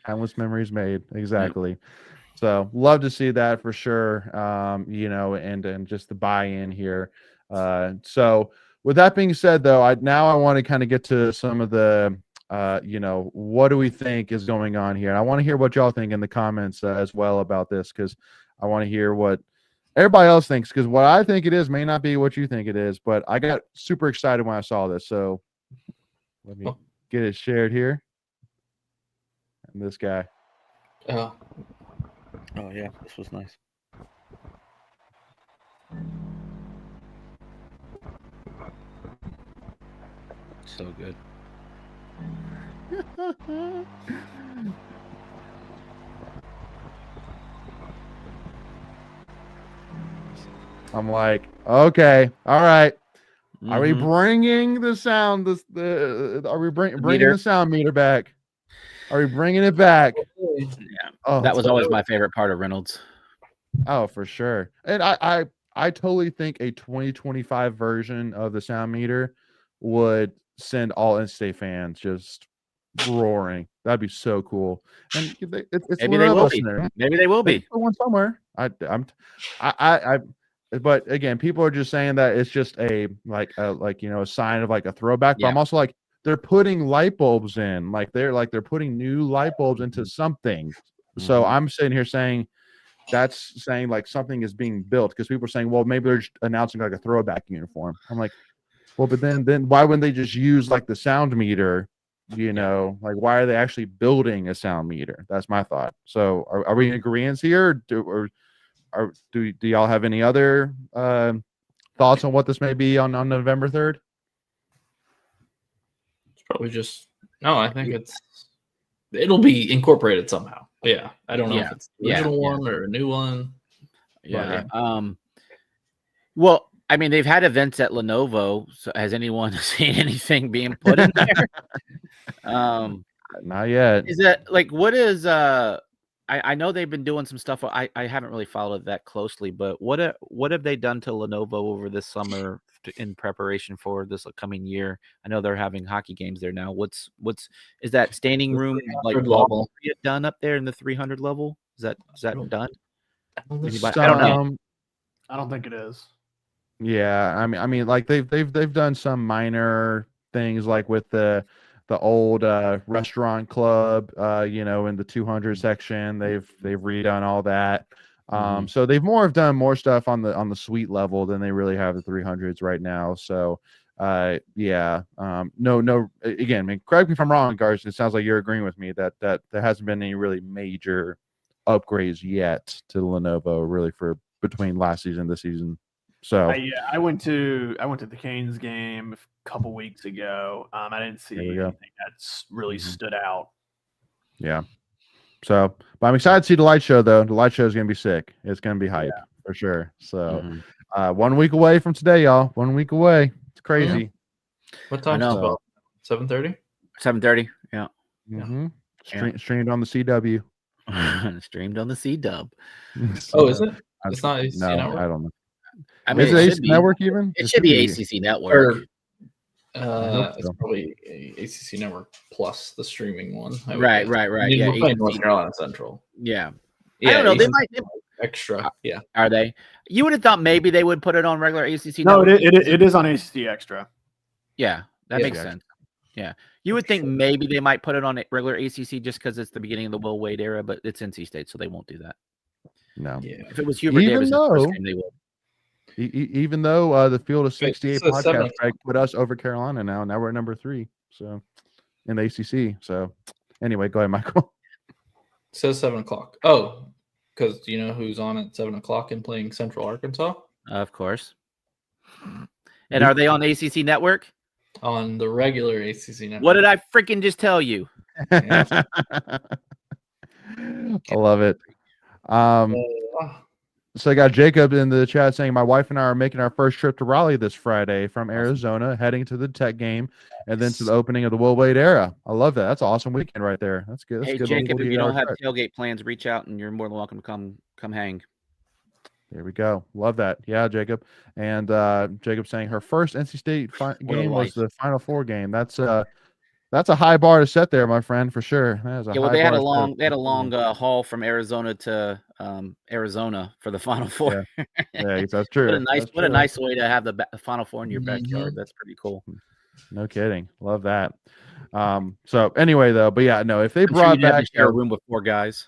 Countless memories made. Exactly. Yep. So love to see that for sure. You know, and just the buy-in here. So with that being said, though, I want to kind of get to some of the, you know, what do we think is going on here? And I want to hear what y'all think in the comments as well about this, because I want to hear what everybody else thinks, because what I think it is may not be what you think it is, but I got super excited when I saw this. So let me get it shared here. And this guy. Oh, yeah, this was nice. So good. I'm like, okay, all right. Are we bringing the sound? Are we bringing the sound meter back? Are we bringing it back? Yeah. Oh, that was always my favorite part of Reynolds. Oh, for sure. And I totally think a 2025 version of the sound meter would send all in-state fans just roaring. That'd be so cool. And it's maybe they will be. Maybe they will be one somewhere. But again, people are just saying that it's just a sign of like a throwback. But I'm also like, they're putting light bulbs in, they're putting new light bulbs into something. So I'm sitting here saying that's saying like something is being built, because people are saying, well, maybe they're just announcing like a throwback uniform. I'm like, well, but then why wouldn't they just use like the sound meter? You know, like why are they actually building a sound meter? That's my thought. So are we in agreement here? Do y'all have any other thoughts on what this may be on November 3rd? It's probably just I think it'll be incorporated somehow. Yeah, I don't know if it's the original one or a new one. Yeah. Well, I mean, they've had events at Lenovo. So has anyone seen anything being put in there? Not yet. Is that like what is I know they've been doing some stuff. I haven't really followed that closely, but what have they done to Lenovo over this summer in preparation for this coming year? I know they're having hockey games there now. What's is that standing room like level done up there in the 300 level? Is that done? I don't know. I don't think it is. Yeah, I mean, like they've done some minor things like with the old restaurant club, you know, in the 200 section. They've redone all that. So they've done more stuff on the suite level than they really have the 300s right now. So yeah, no, again, I mean, correct me if I'm wrong, guys. It sounds like you're agreeing with me that there hasn't been any really major upgrades yet to the Lenovo, really, for between last season and this season. So yeah, I went to the Canes game a couple weeks ago. I didn't see anything that's really stood out. Yeah. So, but I'm excited to see the light show, though. The light show is going to be sick. It's going to be hype for sure. So, 1 week away from today, y'all. 1 week away. It's crazy. What time is it? 7:30? 7:30. Yeah. Streamed on the CW. Streamed on the CW. Oh, is it? It's not ACC no, Network? I don't know. I mean, is it ACC Network even? It should be ACC Network. It's probably ACC Network plus the streaming one. Right. Yeah, we're playing North Carolina Central. Yeah. Yeah, I don't know. They ACC might extra. Yeah. Are they? You would have thought maybe they would put it on regular ACC No, Network. it is on ACC Extra. Yeah, that makes sense. Yeah. You would think maybe they might put it on regular ACC just because it's the beginning of the Will Wade era, but it's NC State, so they won't do that. No. Yeah. If it was Hubert Davis' first game, they would. Even though the Field of 68 so podcast put us over Carolina now we're at number 3. So in the ACC. So anyway, go ahead, Michael. It says 7:00. Oh, because do you know who's on at 7:00 and playing Central Arkansas? Of course. And are they on ACC Network? On the regular ACC Network. What did I freaking just tell you? I love it. So I got Jacob in the chat saying my wife and I are making our first trip to Raleigh this Friday from Arizona, heading to the Tech game and then to the opening of the Will Wade era. I love that. That's an awesome weekend right there. That's good. That's Hey, good. Jacob, if you don't have tailgate plans, reach out and you're more than welcome to come hang. There we go. Love that. Yeah, Jacob. And Jacob saying her first NC State game was the Final Four game. That's a high bar to set there, my friend, for sure. They had a long haul from Arizona to Arizona for the Final Four. Yeah, that's true. What a nice way to have the Final Four in your backyard. That's pretty cool. No kidding. Love that. So anyway, though, but yeah, no, if they brought back a room with 4 guys.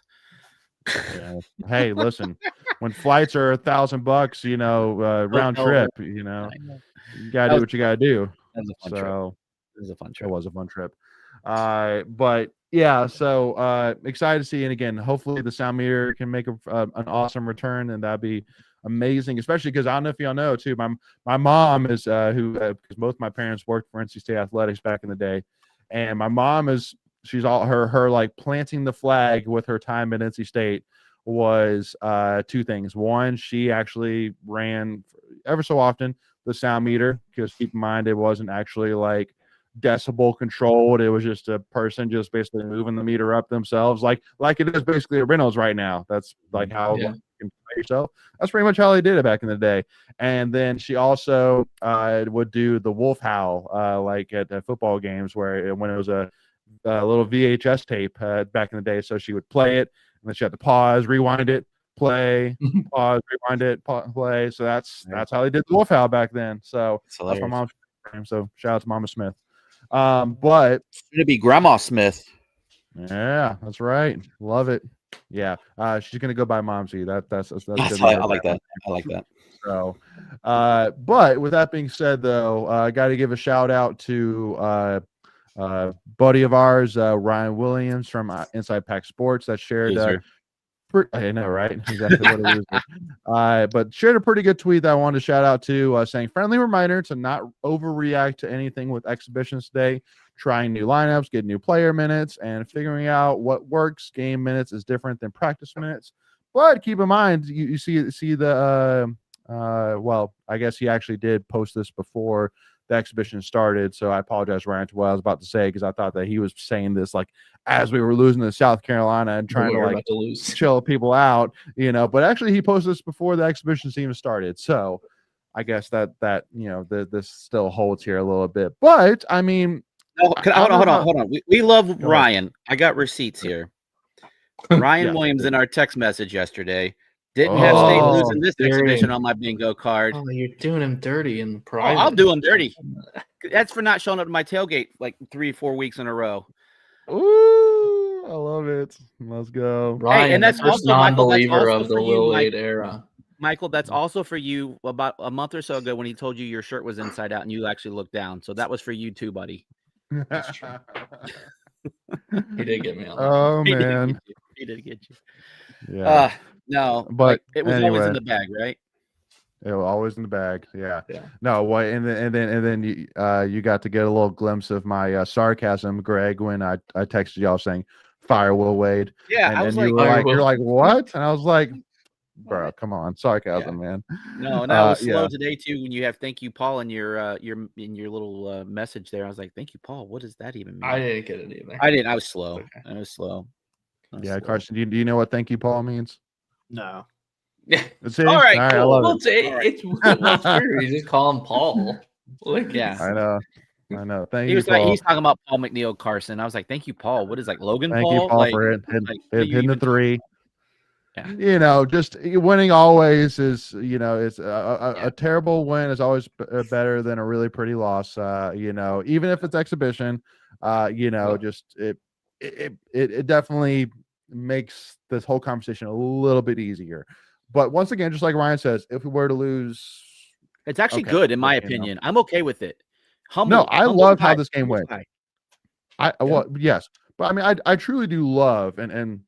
Yeah. Hey, listen, when flights are $1,000, you know, round trip, you know, you gotta do what you gotta do. That was a fun trip. It was a fun trip. It was a fun trip. But yeah, so excited to see, and again, hopefully the sound meter can make an awesome return, and that'd be amazing, especially because I don't know if y'all know too. My mom is because both my parents worked for NC State athletics back in the day, and my mom she's all her like planting the flag with her time at NC State was 2 things. One, she actually ran ever so often the sound meter, because keep in mind it wasn't actually like decibel controlled. It was just a person just basically moving the meter up themselves, like it is basically a Reynolds right now. That's like how you can play yourself. That's pretty much how they did it back in the day. And then she also would do the wolf howl like at football games when it was a little VHS tape back in the day. So she would play it, and then she had to pause, rewind it, play, pause, rewind it, play. So that's how they did the wolf howl back then. So that's my mom's name. So shout out to Mama Smith. But it's gonna be Grandma Smith. Yeah, that's right. Love it. Yeah, she's gonna go by Momsy. That's good. I like that. I like that. So, but with that being said, though, I got to give a shout out to buddy of ours, Ryan Williams from Inside Pack Sports, that shared. I know, right? Exactly what it is. But shared a pretty good tweet that I wanted to shout out to, saying friendly reminder to not overreact to anything with exhibitions today. Trying new lineups, getting new player minutes, and figuring out what works. Game minutes is different than practice minutes. But keep in mind, you see the well, I guess he actually did post this before the exhibition started, so I apologize, Ryan, to what I was about to say, because I thought that he was saying this like as we were losing to South Carolina and trying to chill people out, you know. But actually, he posted this before the exhibition even started, so I guess that you know this still holds here a little bit. But I mean, hold on. We love Ryan. I got receipts here. Ryan Williams in our text message yesterday Didn't have State Oh, losing this dang. exhibition on my bingo card. Oh, you're doing him dirty in the Oh, private. I'll do him dirty. That's for not showing up to my tailgate like 3-4 weeks in a row. Ooh, I love it. Let's go. Ryan, and that's the first also, Michael, that's non-believer also of the for you, Will Wade era. Michael, that's also for you about a month or so ago when he told you your shirt was inside out and you actually looked down. So that was for you too, buddy. That's true. He did get me on that. Oh He did man. get you. He did get you. Yeah. No, But like, it was always anyway. in the bag, right? It was always in the bag. Yeah. Yeah. No, what and then you got to get a little glimpse of my sarcasm, Greg, when I texted y'all saying fire Will Wade. Yeah, And I then was you like, were Fire like, Will. you're like, what? And I was like, bro, come on, sarcasm, man. no, and I was slow yeah. today too when you have thank you, Paul, in your little message there. I was like, thank you, Paul. What does that even mean? I didn't get it either. I didn't. I was slow. Okay. I was slow. Yeah, Carson, do you know what thank you, Paul means? No. Yeah. That's it. All right, I cool. love Well, it. it's weird. You just call him Paul. Like, Yeah. I know. Thank He you, was like, Paul. he's talking about Paul McNeil Carson. I was like, thank you, Paul. What is like Logan Thank Paul? you, Paul, Like, for like, what are you hitting the even- three. Yeah. You know, just winning always is, you know, it's a terrible win is always better than a really pretty loss. You know, even if it's exhibition, you know, just it definitely makes this whole conversation a little bit easier. But once again, just like Ryan says, if we were to lose, It's actually okay, good in my you know. opinion. I'm okay with it. No, I love how this game humble went. guy. Well, yes, but I mean, I truly do love and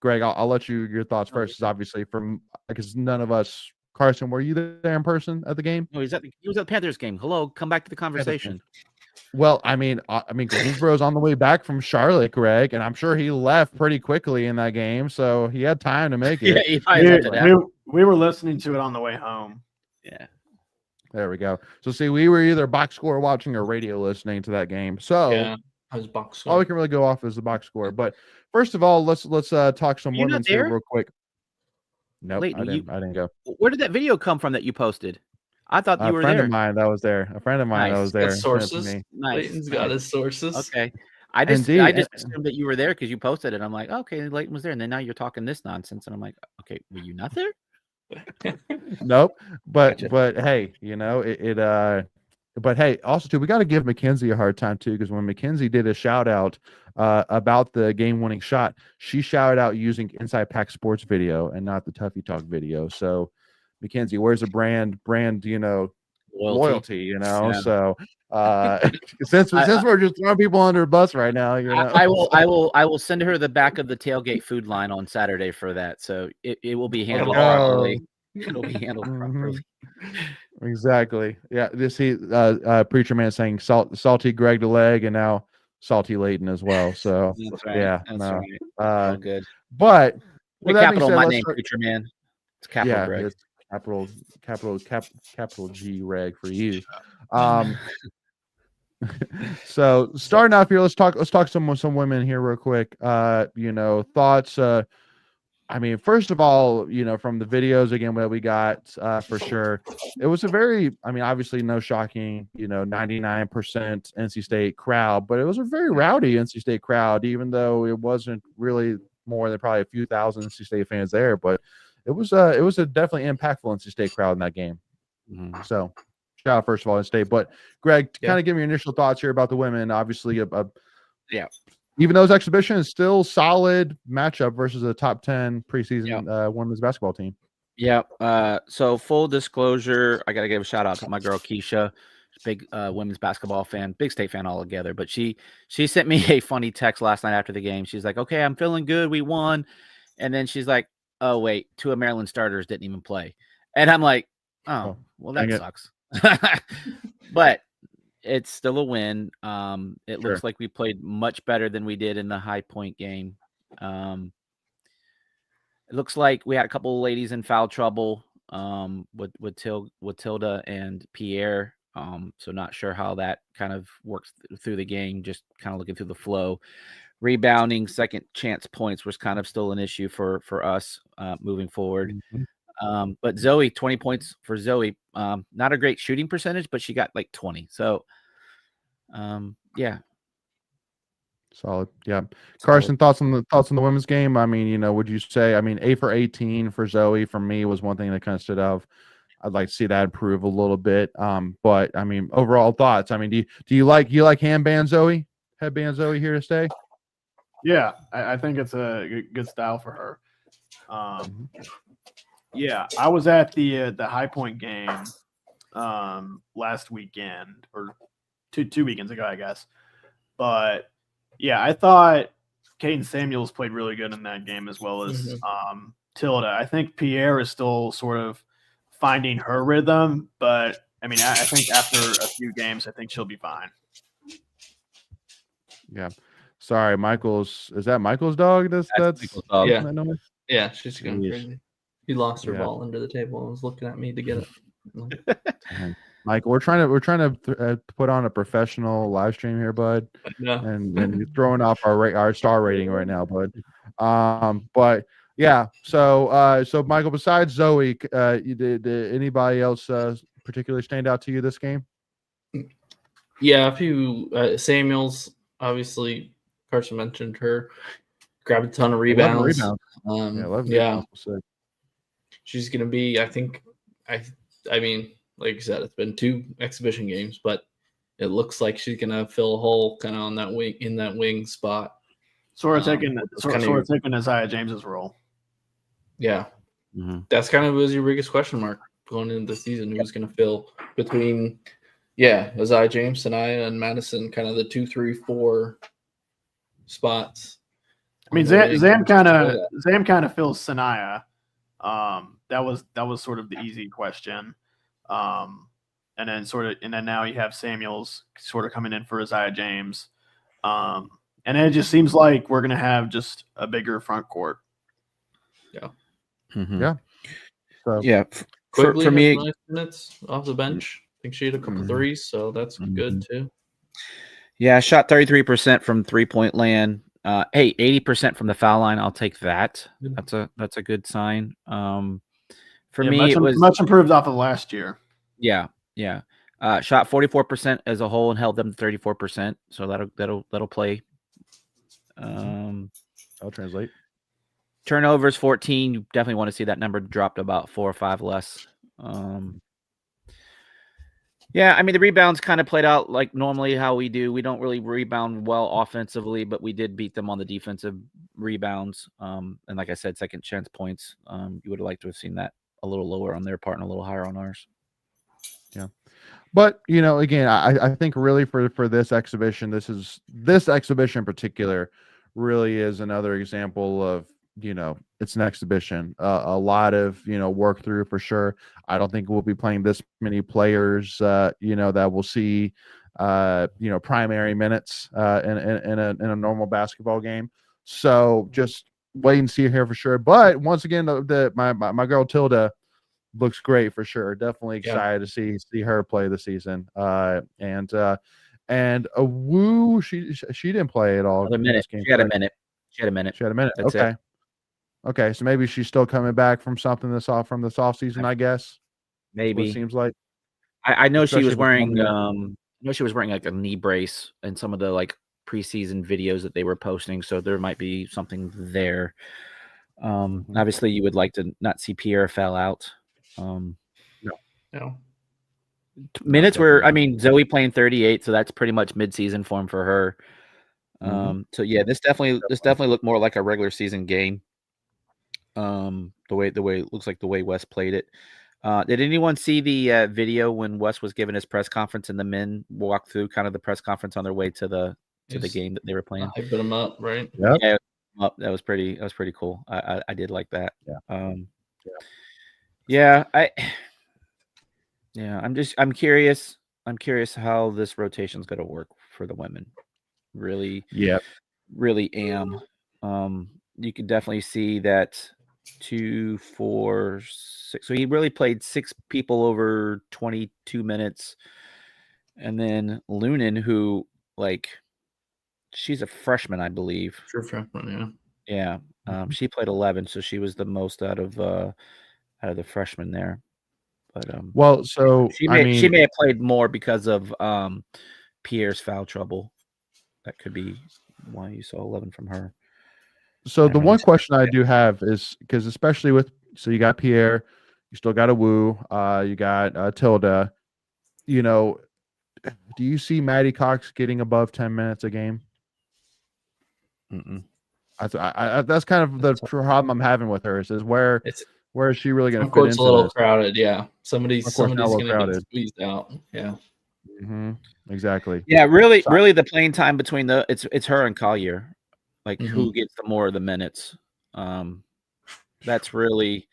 Greg, I'll let you your thoughts first. 'Cause obviously, from because none of us, Carson, were you there in person at the game? No, he was at the Panthers game. Hello, come back to the conversation. Well, I mean, Greensboro's on the way back from Charlotte, Greg, and I'm sure he left pretty quickly in that game, so he had time to make it. Yeah, he probably left it out. We were listening to it on the way home. Yeah. There we go. So see, we were either box score watching or radio listening to that game. So yeah, I was box all we can really go off is the box score. But first of all, let's talk some You're not women's here there? real quick. Nope, Leighton, I didn't go. Where did that video come from that you posted? I thought you were A friend there. of mine that was there. A friend of mine that Nice. was Got there. sent it to sources. me. Nice. Leighton's got his sources. Okay. I just Indeed. assumed that you were there because you posted it. I'm like, okay, Leighton was there, and then now you're talking this nonsense, and I'm like, okay, were you not there? Nope. But Gotcha. but hey, you know, but hey, also too, we got to give Mackenzie a hard time too, because when Mackenzie did a shout out about the game-winning shot, she shouted out using Inside Pack Sports video and not the Tuffy Talk video. So, Mackenzie, where's the brand? You know, loyalty. You know, Yeah. so since we're just throwing people under the bus right now, you know, I will send her the back of the tailgate food line on Saturday for that. So it will be handled go. properly. It'll be handled properly. Exactly. Yeah. This Preacher Man saying salty Greg the leg and now salty Leighton as well. So That's right. yeah, That's no. right. All good. But The with that being capital said, my let's name, start- Preacher Man. It's capital yeah, Greg. it's capital G reg for you. So starting off here, let's talk some women here real quick. You know, thoughts. I mean, first of all, you know, from the videos again that we got, for sure, it was a very, I mean, obviously no shocking, you know, 99% NC State crowd, but it was a very rowdy NC State crowd, even though it wasn't really more than probably a few thousand NC State fans there, but it was a definitely impactful NC State crowd in that game. Mhm. So shout out first of all NC State, but Greg, Yeah. kind of give me your initial thoughts here about the women. Obviously, Yeah. even though it's exhibition, is still solid matchup versus a top 10 preseason women's basketball team. Yeah. So full disclosure, I gotta give a shout out to my girl Keisha, big women's basketball fan, big State fan altogether. But she sent me a funny text last night after the game. She's like, "Okay, I'm feeling good. We won," and then she's like, "Oh wait, 2 of Maryland starters didn't even play," and I'm like, "Oh, well that dang it. sucks," but it's still a win. It Sure. looks like we played much better than we did in the High Point game. It looks like we had a couple of ladies in foul trouble with Tilda and Pierre. So not sure how that kind of works through the game, just kind of looking through the flow. Rebounding, second chance points was kind of still an issue for us moving forward. But Zoe, 20 points for Zoe. Not a great shooting percentage, but she got like 20. So yeah. Solid. Yeah. Carson, thoughts on the women's game? I mean, would you say, 8 for 18 for Zoe for me was one thing that kind of stood out. I'd like to see that improve a little bit. But I mean, overall thoughts. I mean, do you like handband Zoe? Headband Zoe here to stay? Yeah, I think it's a good style for her. Yeah, I was at the High Point game last weekend or two weekends ago, I guess. But yeah, I thought Caden Samuels played really good in that game as well as Tilda. I think Pierre is still sort of finding her rhythm, but I mean, I think after a few games, I think she'll be fine. Yeah. Sorry, is that Michael's dog? That's Michael's dog. Yeah. that noise? Yeah, she's going Jeez. crazy. He lost her Yeah. ball under the table and was looking at me to get it. Damn. Michael, we're trying to put on a professional live stream here, bud, and you're throwing off our star rating right now, bud. But yeah, so Michael, besides Zoe, did anybody else particularly stand out to you this game? Yeah, a few. Samuels, obviously, Carson mentioned her. Grabbed a ton of rebounds. 11 rebounds. Yeah. She's gonna be. I think. I mean, like you said, it's been 2 exhibition games, but it looks like she's gonna fill a hole kind of on that wing spot. Sort of taking Isaiah James's role. Yeah, that's kind of was your biggest question mark going into the season. Who's going to fill between, Isaiah James, Sanaya, and Madison, kind of the 2, 3, 4 spots. I mean, Zam kind of fills Sanaya. That was sort of the easy question. And then now you have Samuels sort of coming in for Isaiah James. And it just seems like we're going to have just a bigger front court. Yeah. Yeah. So, Yeah. Quickly, For me, nice minutes off the bench. I think she had a couple threes, so that's good too. Yeah, shot 33% from 3-point land. 80% from the foul line. I'll take that. That's a good sign. For me, it was much improved off of last year. Yeah. Shot 44% as a whole and held them to 34%. So that'll play. I'll translate. Turnovers 14. You definitely want to see that number drop to about 4 or 5 less. Yeah, I mean the rebounds kind of played out like normally how we do. We don't really rebound well offensively, but we did beat them on the defensive rebounds. And like I said, second chance points. You would have liked to have seen that a little lower on their part and a little higher on ours. Yeah. But again, I think really for this exhibition, this exhibition in particular really is another example of it's an exhibition. A lot of work through for sure. I don't think we'll be playing this many players that will see primary minutes in a normal basketball game. So just wait and see here for sure. But once again, my girl Tilda looks great for sure. Definitely excited to see her play the season. And Woo, she didn't play at all. She had a minute. That's okay. It. Okay, so maybe she's still coming back from something from this off season, I guess. Maybe it seems like. I know she was wearing. She was wearing like a knee brace in some of the like preseason videos that they were posting. So there might be something there. Obviously, you would like to not see Pierre fell out. No. Minutes were. I mean, Zoe playing 38, so that's pretty much mid-season form for her. So yeah, this definitely looked more like a regular season game. The way it looks like the way Wes played it. Did anyone see the video when Wes was giving his press conference and the men walked through kind of the press conference on their way to the game that they were playing? Hyping them up, right? Yep. Yeah, that was pretty cool. I did like that. I'm curious how this rotation is going to work for the women. Really am. You can definitely see that 2, 4, 6. So he really played 6 people over 22 minutes. And then Lunan, who she's a freshman, I believe. True freshman, yeah. She played 11, so she was the most out of the freshmen there. But she may have played more because of Pierre's foul trouble. That could be why you saw 11 from her. So I the don't know. one question I do have is because especially so you got Pierre, you still got a Wu, you got Tilda. You know, do you see Maddie Cox getting above 10 minutes a game? Mm-mm. That's kind of the problem I'm having with her. Is where is she really going to fit court's into a little this? crowded. Yeah, somebody's Of course, not a little going to crowded. get squeezed out. Yeah. Exactly. Yeah, really the playing time between it's her and Collier. Like who gets the more of the minutes. That's really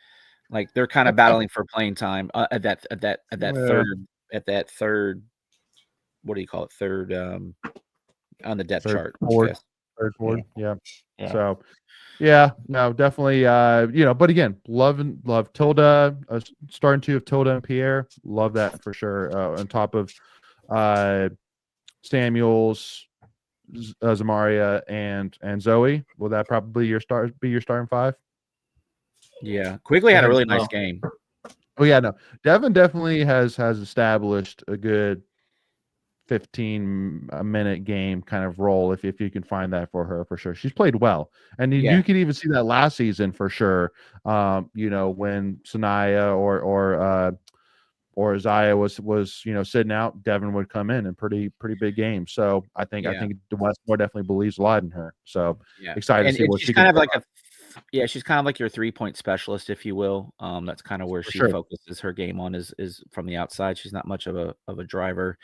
like they're kind of battling for playing time at that third what do you call it? Third on the depth chart. Third board. Yeah. So yeah, no, definitely but again, love Tilda, starting two of Tilda and Pierre. Love that for sure. On top of Samuels, Zamaria and Zoe. Will that probably be your starting five? Yeah. Quigley had a really nice game. Oh yeah, no. Devin definitely has established a good 15-minute game kind of role if you can find that for her for sure. She's played well. And you could even see that last season for sure. When Sanaya or Zaya was sitting out, Devin would come in pretty big games. So I think Westmore definitely believes a lot in her. So excited to see what she can do. She's kind of like your 3-point specialist, if you will. That's kind of where she focuses her game on is from the outside. She's not much of a driver.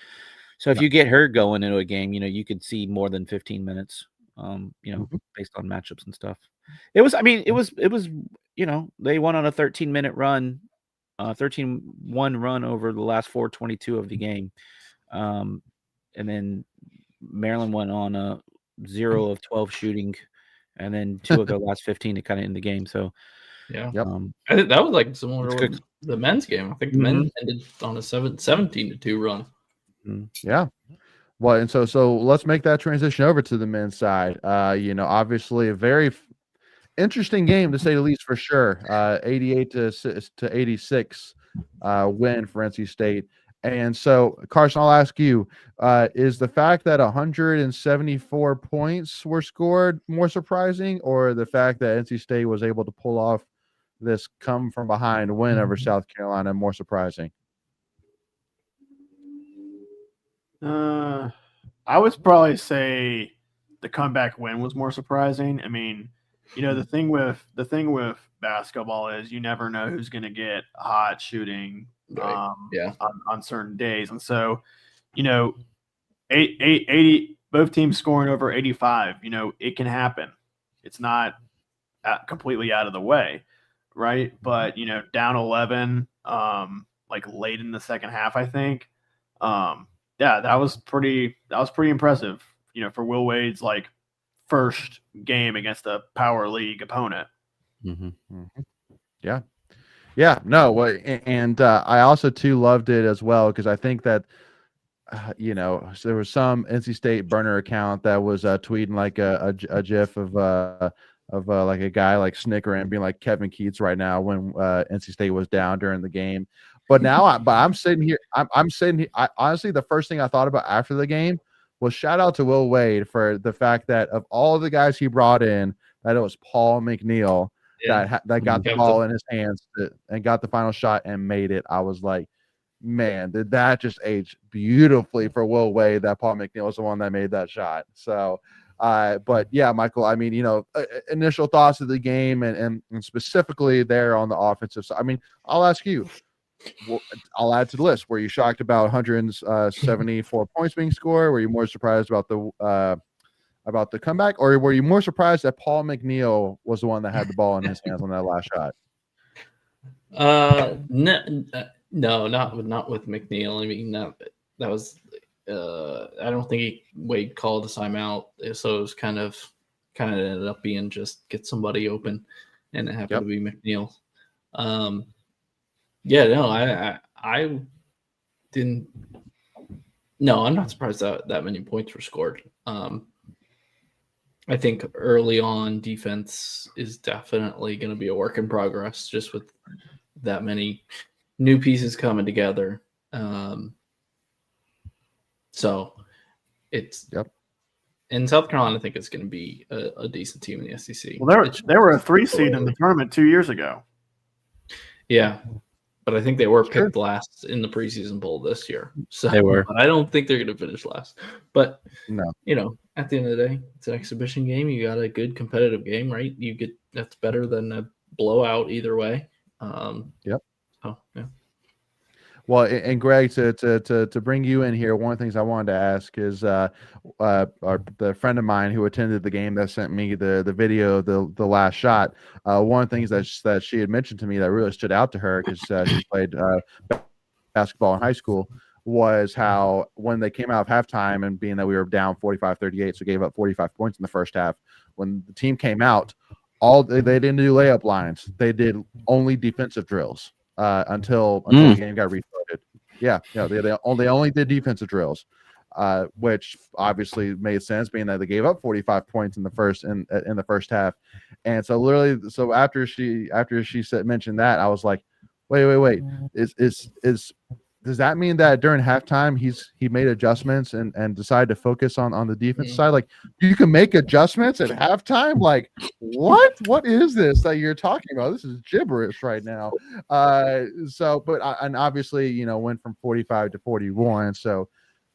So if you get her going into a game, you could see more than 15 minutes, based on matchups and stuff. It was they won on a 13-minute run, 13-1 run over the last 4:22 of the game. And then Maryland went on a 0 of 12 shooting, and then 2 of their last 15 to kind of end the game. So yeah, I think that was like similar to the men's game. I think the men ended on a 17-2 run. Yeah. Well, and so let's make that transition over to the men's side. Obviously a very interesting game to say the least for sure. 88 to 86 win for NC State. And so, Carson, I'll ask you, is the fact that 174 points were scored more surprising, or the fact that NC State was able to pull off this come from behind win over South Carolina more surprising? I would probably say the comeback win was more surprising. I mean, the thing with basketball is you never know who's going to get hot shooting on certain days. And so, 80 both teams scoring over 85, it can happen. It's not completely out of the way, right? But, down 11 like late in the second half, I think. That was pretty impressive, for Will Wade's like first game against a power league opponent. Yeah, no, and I also too loved it as well because I think that so there was some NC State burner account that was tweeting like a gif of like a guy like snickering being like Kevin Keats right now when NC State was down during the game. But now I'm sitting here. I'm sitting here. Honestly, the first thing I thought about after the game was shout out to Will Wade for the fact that of all the guys he brought in, that it was Paul McNeil that got the ball in his hands and got the final shot and made it. I was like, man, did that just age beautifully for Will Wade that Paul McNeil was the one that made that shot. So, but yeah, Michael, I mean, initial thoughts of the game and specifically there on the offensive side. I mean, I'll ask you. I'll add to the list. Were you shocked about 174 points being scored? Were you more surprised about the comeback, or were you more surprised that Paul McNeil was the one that had the ball in his hands on that last shot? No, not with McNeil. I mean, that was. I don't think Wade called a timeout, so it was kind of ended up being just get somebody open, and it happened to be McNeil. Yeah, no, I didn't. No, I'm not surprised that many points were scored. I think early on defense is definitely going to be a work in progress, just with that many new pieces coming together. So it's And South Carolina, I think it's going to be a decent team in the SEC. Well, they were a 3 seed in the tournament 2 years ago. Yeah, but I think they were picked last in the preseason poll this year. So They were. But I don't think they're going to finish last. But No. At the end of the day, it's an exhibition game. You got a good competitive game, right? That's better than a blowout either way. Yep. Oh yeah. Well, and Greg, to bring you in here, one of the things I wanted to ask is the friend of mine who attended the game that sent me the video, the last shot. One of the things that she had mentioned to me that really stood out to her because she played basketball in high school was how when they came out of halftime and being that we were down 45-38, so gave up 45 points in the first half, when the team came out, they didn't do layup lines. They did only defensive drills until the game got restarted. Yeah, they only did defensive drills, which obviously made sense, being that they gave up 45 points in the first half. And so literally, after she mentioned that, I was like, wait, does that mean that during halftime he made adjustments and decided to focus on the defense side? Like, you can make adjustments at halftime? Like, what is this that you're talking about? This is gibberish right now. And obviously, went from 45 to 41, so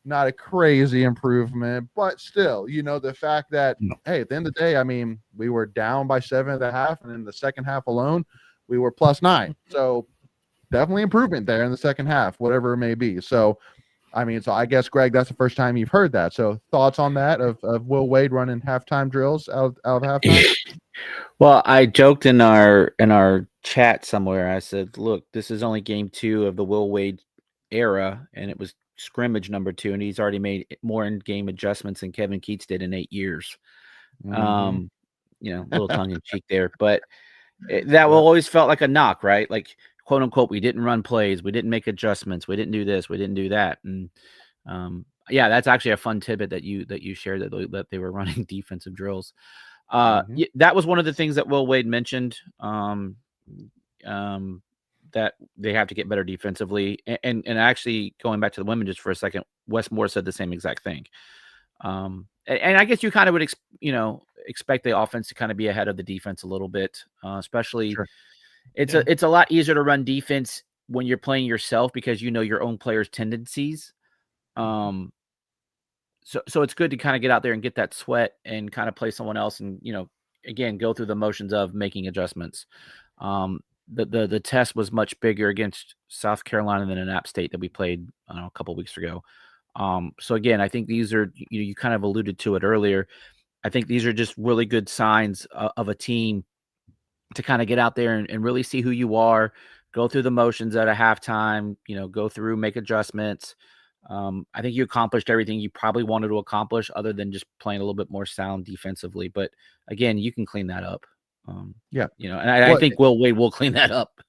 not a crazy improvement, but still, the fact that hey, at the end of the day, I mean, we were down by 7 at the half, and in the second half alone, we were +9. So definitely improvement there in the second half, whatever it may be. So, I mean, I guess, Greg, that's the first time you've heard that. So thoughts on that of Will Wade running halftime drills out of halftime? Well, I joked in our chat somewhere. I said, look, this is only game 2 of the Will Wade era, and it was scrimmage number 2, and he's already made more in-game adjustments than Kevin Keats did in 8 years. A little tongue in cheek there, but that will always felt like a knock, right? Like, quote unquote, we didn't run plays, we didn't make adjustments, we didn't do this, we didn't do that. And that's actually a fun tidbit that you shared, that they were running defensive drills. That was one of the things that Will Wade mentioned, that they have to get better defensively. And actually, going back to the women just for a second, Wes Moore said the same exact thing. And I guess you kind of would expect the offense to kind of be ahead of the defense a little bit, especially. Sure. It's a lot easier to run defense when you're playing yourself because you know your own players' tendencies. So it's good to kind of get out there and get that sweat and kind of play someone else and, again, go through the motions of making adjustments. The test was much bigger against South Carolina than an App State that we played, a couple of weeks ago. So again, I think these are, you kind of alluded to it earlier. I think these are just really good signs of a team to kind of get out there and really see who you are, go through the motions at a halftime, go through, make adjustments. I think you accomplished everything you probably wanted to accomplish other than just playing a little bit more sound defensively. But again, you can clean that up. And I think Will Wade will clean that up.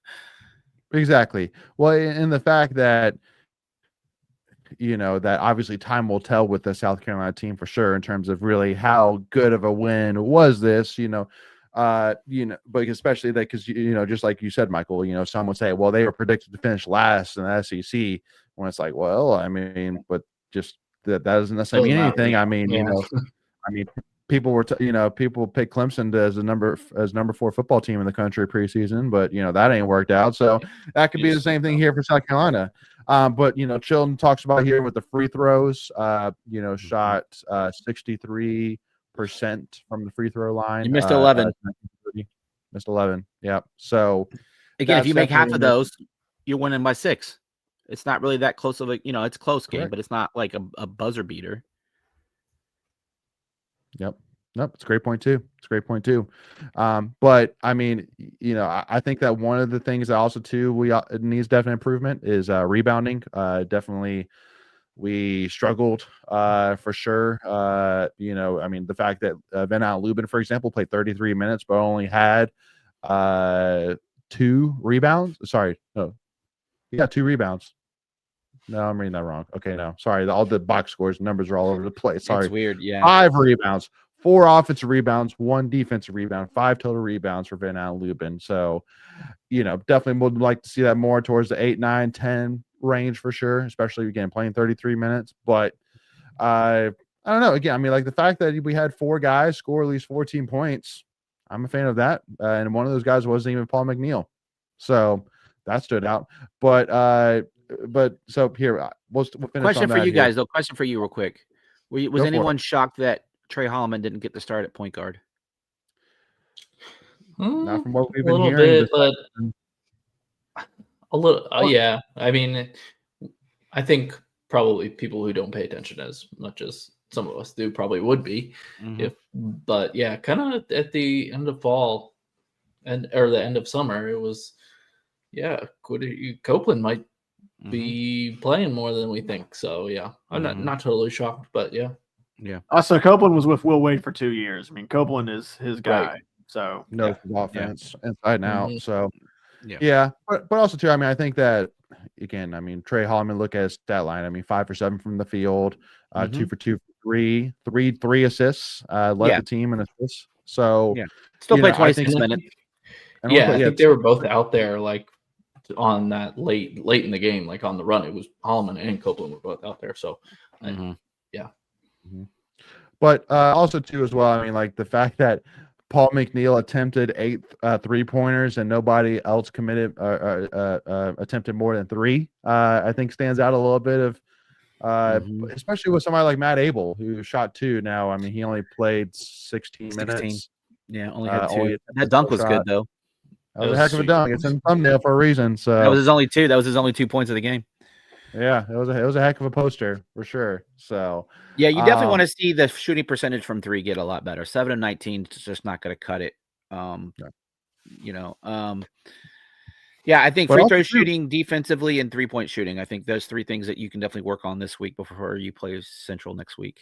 Exactly. Well, in the fact that, that obviously time will tell with the South Carolina team for sure in terms of really how good of a win was this, but especially that because just like you said, Michael, some would say, well, they were predicted to finish last in the SEC. When it's like, well, I mean, but just that doesn't necessarily mean anything. I mean, people were people picked Clemson as number 4 football team in the country preseason, but that ain't worked out. So that could be the same thing here for South Carolina. But Chilton talks about here with the free throws, shot 63% from the free throw line. You missed 11. Missed 11. Yeah. So again, if you make half of those, you're winning by 6. It's not really that close of a, it's a close game, but it's not like a buzzer beater. Yep. Nope. It's a great point too. But I mean, I think that one of the things that also too needs definite improvement is rebounding. Definitely. We struggled for sure. I mean, the fact that Van Allen Lubin, for example, played 33 minutes, but only had 2 rebounds. Sorry. No. He got 2 rebounds. No, I'm reading that wrong. Okay, no. Sorry. All the box scores, numbers are all over the place. Sorry. It's weird. Yeah. 5 rebounds, 4 offensive rebounds, 1 defensive rebound, 5 total rebounds for Van Allen Lubin. So, definitely would like to see that more towards the 8, 9, 10 range for sure, especially again playing 33 minutes. But I don't know. Again, I mean, like the fact that we had 4 guys score at least 14 points, I'm a fan of that. And one of those guys wasn't even Paul McNeil. So that stood out. But so here, we'll finish Question on for that you here. guys, though. Question for you, real quick. Was Go for anyone shocked that Trey Holloman didn't get the start at point guard? Not from what we've A been little hearing. bit, but a little. Yeah, I mean, I think probably people who don't pay attention as much as some of us do probably would be, but yeah, kind of at the end of fall or the end of summer, it was Copeland might be playing more than we think. So yeah, I'm not totally shocked, but yeah. Also, Copeland was with Will Wade for 2 years. I mean, Copeland is his guy. Right. So no offense inside and out. So but also too, I mean, I think that again, I mean, Trey Holloman, look at his stat line. I mean, 5 for 7 from the field, 2 for 2 for 3 assists, led the team in assists. So still played 26 minutes. I think they were both out there like on that late in the game, like on the run. It was Holloman and Copeland were both out there. So But also too as well, I mean, like the fact that Paul McNeil attempted 8 3-pointers and nobody else committed attempted more than 3. I think stands out a little bit of, especially with somebody like Matt Abel who shot 2. Now, I mean, he only played 16 minutes. Yeah, only had 2. That dunk was good though. That was a heck of a dunk. It's in the thumbnail for a reason. So that was his only 2. That was his only 2 points of the game. Yeah, it was a heck of a poster for sure. So yeah, you definitely want to see the shooting percentage from 3 get a lot better. 7 of 19 is just not going to cut it. Yeah, I think free throw shooting, defensively, and 3-point shooting. I think those 3 things that you can definitely work on this week before you play Central next week.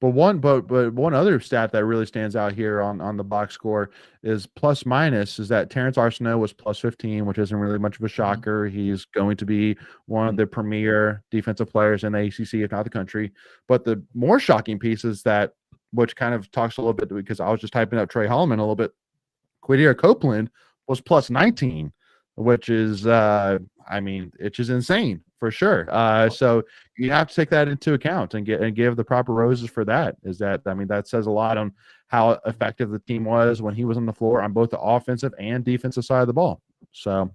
But one other stat that really stands out here on the box score is plus minus is that Terrence Arsenault was plus 15, which isn't really much of a shocker. He's going to be one of the premier defensive players in the ACC, if not the country. But the more shocking piece is that, which kind of talks a little bit, because I was just typing up Trey Holloman a little bit. Quadir Copeland was plus 19, which is, I mean, it's just insane for sure. So you have to take that into account and give the proper roses for that. Is that, I mean, that says a lot on how effective the team was when he was on the floor on both the offensive and defensive side of the ball. So,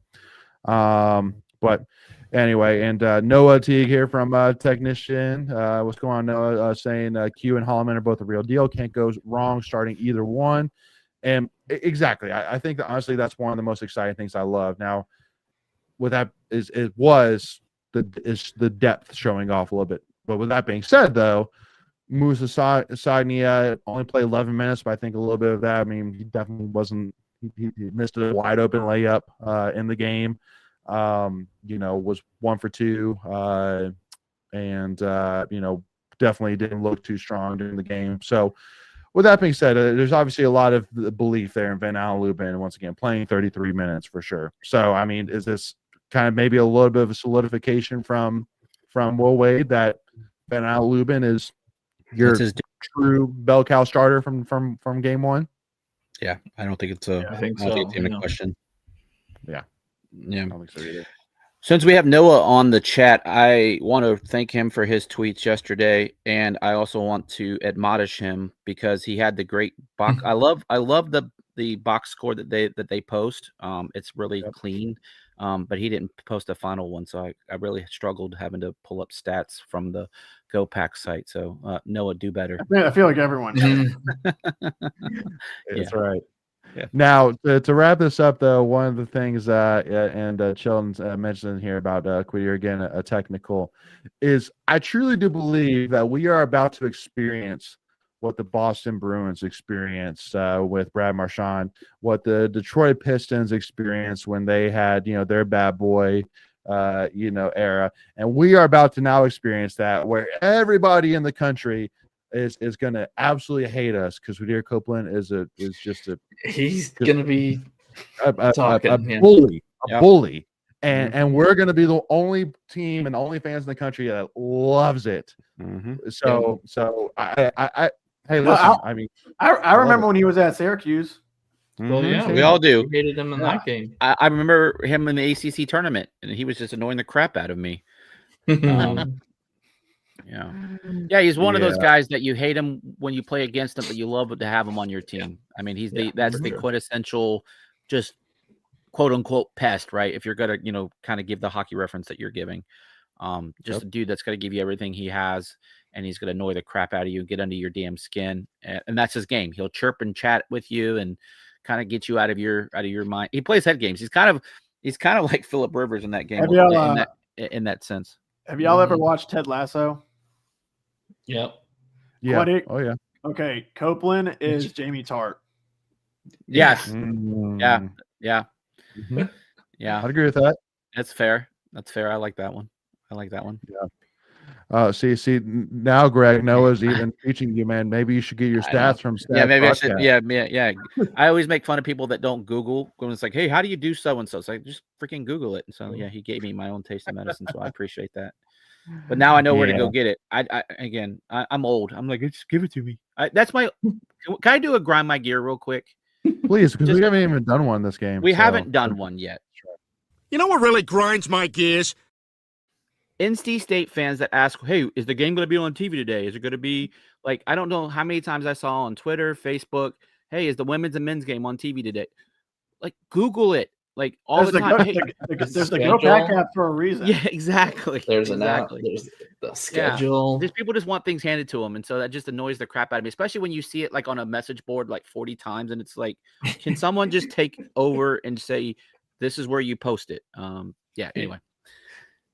but anyway, and Noah Teague here from Technician. What's going on, Noah? Saying Q and Holloman are both a real deal. Can't go wrong starting either one. And exactly, I think that honestly that's one of the most exciting things I love. Now, with that is the depth showing off a little bit. But with that being said, though, Musa Sagnia only played 11 minutes, but I think a little bit of that, I mean, he definitely wasn't – he missed a wide open layup in the game. Was 1 for 2 and definitely didn't look too strong during the game. So, with that being said, there's obviously a lot of belief there in Van Allen Lubin, once again, playing 33 minutes for sure. So, I mean, is this kind of maybe a little bit of a solidification from Will Wade that Van Allen Lubin is your true bell cow starter from game 1? Yeah, I don't think it's a question. Yeah. Yeah. I don't think so either. Since we have Noah on the chat, I want to thank him for his tweets yesterday, and I also want to admonish him because he had the great box. I love the box score that they post. It's really clean, but he didn't post a final one, so I really struggled having to pull up stats from the GoPack site. So Noah, do better. I feel like everyone. That's right. Yeah. Now, to wrap this up, though, one of the things Children's mentioned here about Quadir, again, a technical, is I truly do believe that we are about to experience what the Boston Bruins experienced with Brad Marchand, what the Detroit Pistons experienced when they had, their bad boy, era. And we are about to now experience that, where everybody in the country is going to absolutely hate us because Quadir Copeland is he's going to be a bully, and we're going to be the only team and the only fans in the country that loves it. So I hey, listen, I remember when he was at Syracuse. Well, yeah, we all do. We hated him in that game. I remember him in the ACC tournament, and he was just annoying the crap out of me. Yeah, he's one of those guys that you hate him when you play against him, but you love to have him on your team. I mean, that's the quintessential, just quote unquote pest, right? If you're gonna, kind of give the hockey reference that you're giving, just a dude that's gonna give you everything he has, and he's gonna annoy the crap out of you, get under your damn skin, and that's his game. He'll chirp and chat with you and kind of get you out of your mind. He plays head games. He's kind of like Philip Rivers in that game, in that sense. Have y'all ever watched Ted Lasso? Yep. Yeah. Oh yeah. Okay, Copeland is Jamie Tart. Yes. Mm. Yeah. Mm-hmm. Yeah. I'd agree with that. That's fair. I like that one. Yeah. See, now Greg, Noah's even teaching you, man. Maybe you should get your stats from Stats. Yeah, maybe Podcast. I should. Yeah. I always make fun of people that don't Google when it's like, hey, how do you do so and so? It's like, just freaking Google it. And so yeah, he gave me my own taste of medicine, so I appreciate that. But now I know where to go get it. I'm old. I'm like, just give it to me. That's my. Can I do a grind my gear real quick? Please, because we haven't even done one this game. We haven't done one yet. You know what really grinds my gears? NC State fans that ask, hey, is the game going to be on TV today? Is it going to be like, I don't know how many times I saw on Twitter, Facebook, hey, is the women's and men's game on TV today? Like, Google it. Like all the time. There's the Go Pack app for a reason. Yeah, exactly. There's an app. There's the schedule. These people just want things handed to them, and so that just annoys the crap out of me. Especially when you see it like on a message board like 40 times, and it's like, can someone just take over and say, "This is where you post it"? Anyway.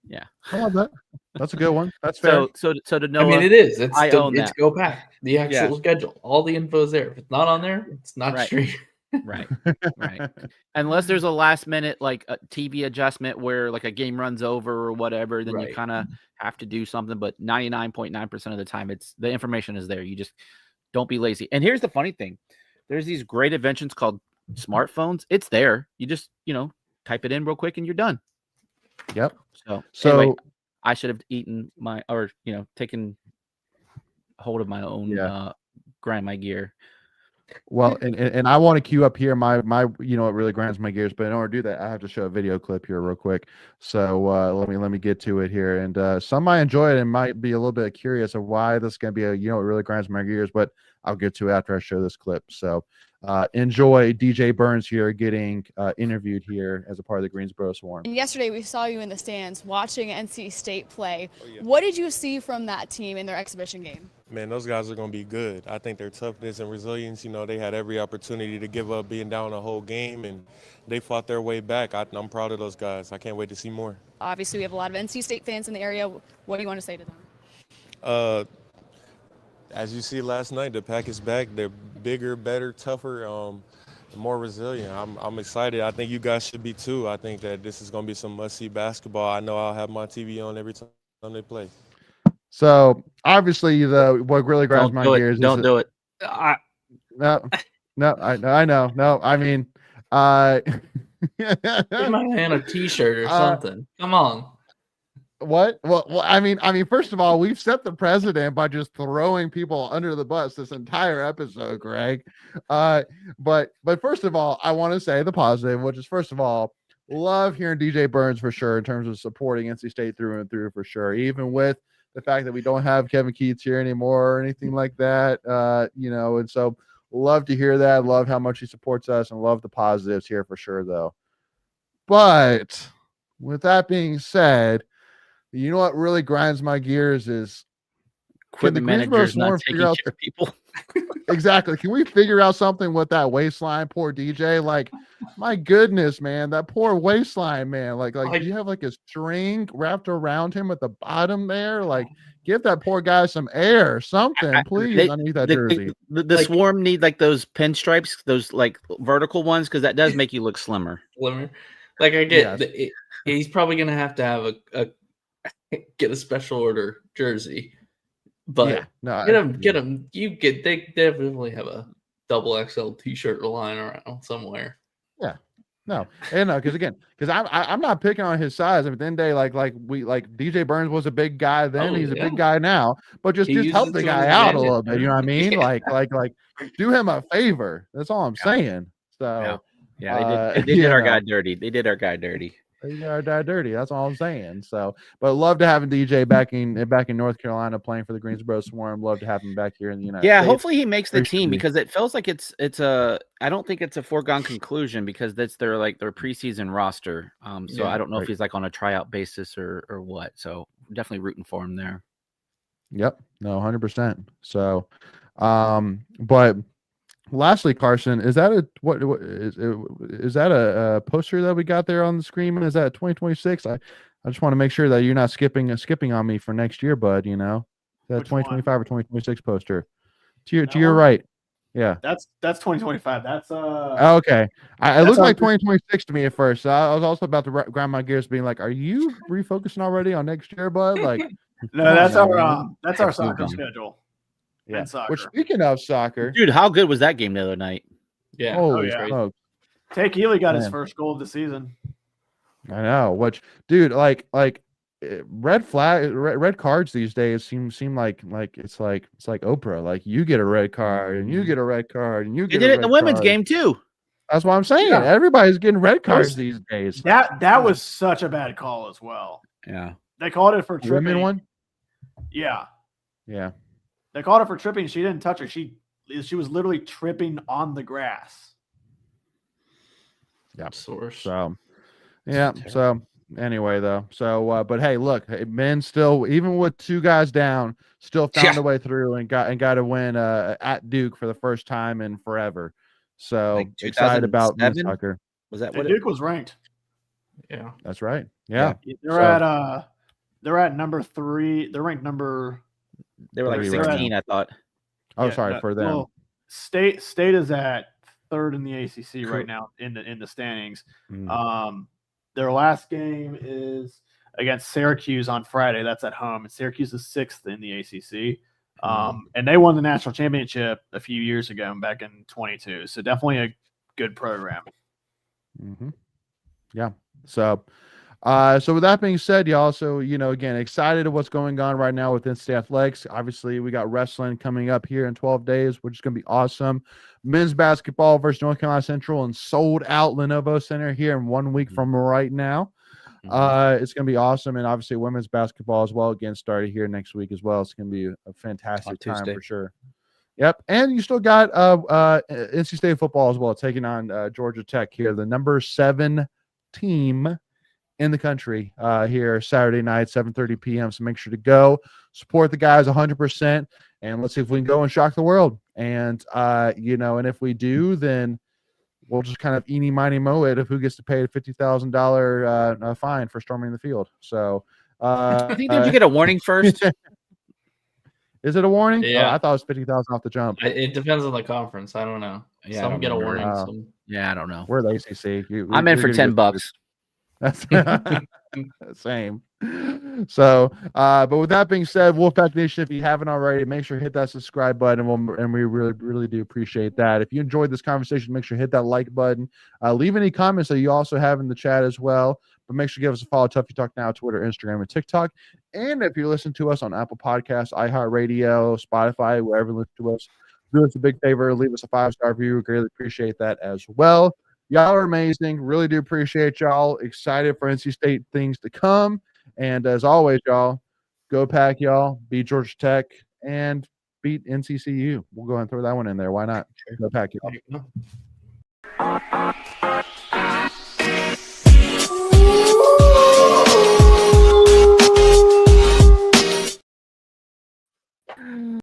Yeah. I love that. That's a good one. That's fair. So to know. I mean, it is. It's that. Go Pack. The actual schedule. All the info is there. If it's not on there, it's not streamed. Right. Unless there's a last minute like a TV adjustment where like a game runs over or whatever, then you kind of have to do something. But 99.9% of the time, the information is there. You just don't be lazy. And here's the funny thing: there's these great inventions called smartphones. It's there. You just type it in real quick and you're done. Yep. So anyway, I should have taken hold of my own grind my gear. Well, and I want to queue up here my what really grinds my gears, but in order to do that, I have to show a video clip here real quick. So let me get to it here, and some might enjoy it and might be a little bit curious of why this is going to be what really grinds my gears, but I'll get to it after I show this clip. So enjoy DJ Burns here getting interviewed here as a part of the Greensboro Swarm. And yesterday we saw you in the stands watching NC State play. What did you see from that team in their exhibition game? Man, those guys are going to be good. I think their toughness and resilience, they had every opportunity to give up being down the whole game, and they fought their way back. I'm proud of those guys. I can't wait to see more. Obviously, we have a lot of NC State fans in the area. What do you want to say to them? As you see last night, the Pack is back. They're bigger, better, tougher, more resilient. I'm excited. I think you guys should be too. I think that this is going to be some must-see basketball. I know I'll have my TV on every time they play. So obviously, what really grinds my gears. Don't do it. No, I know. No, I mean, give my man a T-shirt or something. Come on. What? Well, I mean, first of all, we've set the precedent by just throwing people under the bus this entire episode, Greg. But first of all, I want to say the positive, which is first of all, love hearing DJ Burns for sure in terms of supporting NC State through and through for sure, even with the fact that we don't have Kevin Keats here anymore or anything like that, and so love to hear that. Love how much he supports us and love the positives here for sure, though. But with that being said, you know what really grinds my gears is the managers not taking care of people. Exactly. Can we figure out something with that waistline? Poor DJ. Like, my goodness, man, that poor waistline, man. Like, do you have like a string wrapped around him at the bottom there? Like, give that poor guy some air, something, please. I need that jersey. The Swarm need like those pinstripes, those like vertical ones, because that does make you look slimmer. Like, I get he's probably gonna have to have get a special order jersey. But get them. They definitely have a double XL T-shirt lying around somewhere. Yeah, no, and because I'm not picking on his size. At the end of the day, DJ Burns was a big guy then. He's a big guy now. But just help the guy out a little bit. You know what I mean? Like do him a favor. That's all I'm saying. So they did our guy dirty. They did our guy dirty. You gotta die dirty. That's all I'm saying. So, but love to have DJ back in North Carolina playing for the Greensboro Swarm. Love to have him back here in the United States. Hopefully he makes the team, Appreciate it. because it feels like it's a. I don't think it's a foregone conclusion, because that's their preseason roster. So I don't know if he's like on a tryout basis or what. So definitely rooting for him there. Yep. No, 100%. So, but lastly, Carson, is that is that a poster that we got there on the screen? Is that 2026? I just want to make sure that you're not skipping on me for next year, bud. You know, that 2025 or 2026 poster to your right. Yeah, that's 2025. That's okay. It looked like 2026 to me at first. So I was also about to grind my gears, being like, "Are you refocusing already on next year, bud?" Like, no, that's our soccer schedule. Yeah. Soccer. Which, speaking of soccer, dude, how good was that game the other night? Yeah. Holy smokes. Take Ely got his first goal of the season. I know. Which, dude, like red cards these days seem like it's like Oprah. Like, you get a red card and you get a red card and you get. They did it in the women's game too. That's what I'm saying. Yeah. Everybody's getting red cards these days. That was such a bad call as well. Yeah. They called it for tripping. Women one. Yeah. Yeah. They called it for tripping. She didn't touch her. She was literally tripping on the grass. Yeah. Source. So, yeah. So anyway, though. So, but hey, look, men still, even with two guys down, still found a way through and got to win at Duke for the first time in forever. So Like excited about men's 2007? soccer. Was that And what Duke was ranked. Yeah. That's right. Yeah. They're at number 3. They're ranked number. They were like 30 right 16, I thought. Oh, sorry for them. Well, State is at 3rd in the ACC right now in the standings. Their last game is against Syracuse on Friday. That's at home, and Syracuse is 6th in the ACC. And they won the national championship a few years ago, back in 22. So definitely a good program. Yeah. So with that being said, y'all, so, again, excited of what's going on right now with In-State Athletics. Obviously, we got wrestling coming up here in 12 days, which is going to be awesome. Men's basketball versus North Carolina Central and sold out Lenovo Center here in 1 week from right now. It's going to be awesome. And obviously women's basketball as well, again, started here next week as well. It's going to be a fantastic time for sure. Yep. And you still got NC State football as well, taking on Georgia Tech here, the number 7 team in the country here Saturday night, 7:30 p.m. So make sure to go support the guys 100%, and let's see if we can go and shock the world. And and if we do, then we'll just kind of eeny miny moe it of who gets to pay a $50,000 fine for storming the field. So I think don't you get a warning first? Is it a warning? Yeah. I thought it was 50,000 off the jump. It depends on the conference. I don't know. Yeah, Some I don't get a remember. warning. Wow. Some... Yeah, I don't know. We're the ACC. I'm in for $10. That's same. So, but with that being said, Wolfpack Nation, if you haven't already, make sure to hit that subscribe button, and we really, really do appreciate that. If you enjoyed this conversation, make sure to hit that like button. Leave any comments that you also have in the chat as well. But make sure to give us a follow, Tuffy Talk Now, Twitter, Instagram, and TikTok. And if you listen to us on Apple Podcasts, iHeartRadio, Spotify, wherever you listen to us, do us a big favor, leave us a 5-star review. We greatly appreciate that as well. Y'all are amazing. Really do appreciate y'all. Excited for NC State things to come. And as always, y'all, go Pack, y'all. Beat Georgia Tech and beat NCCU. We'll go ahead and throw that one in there. Why not? Go Pack, y'all.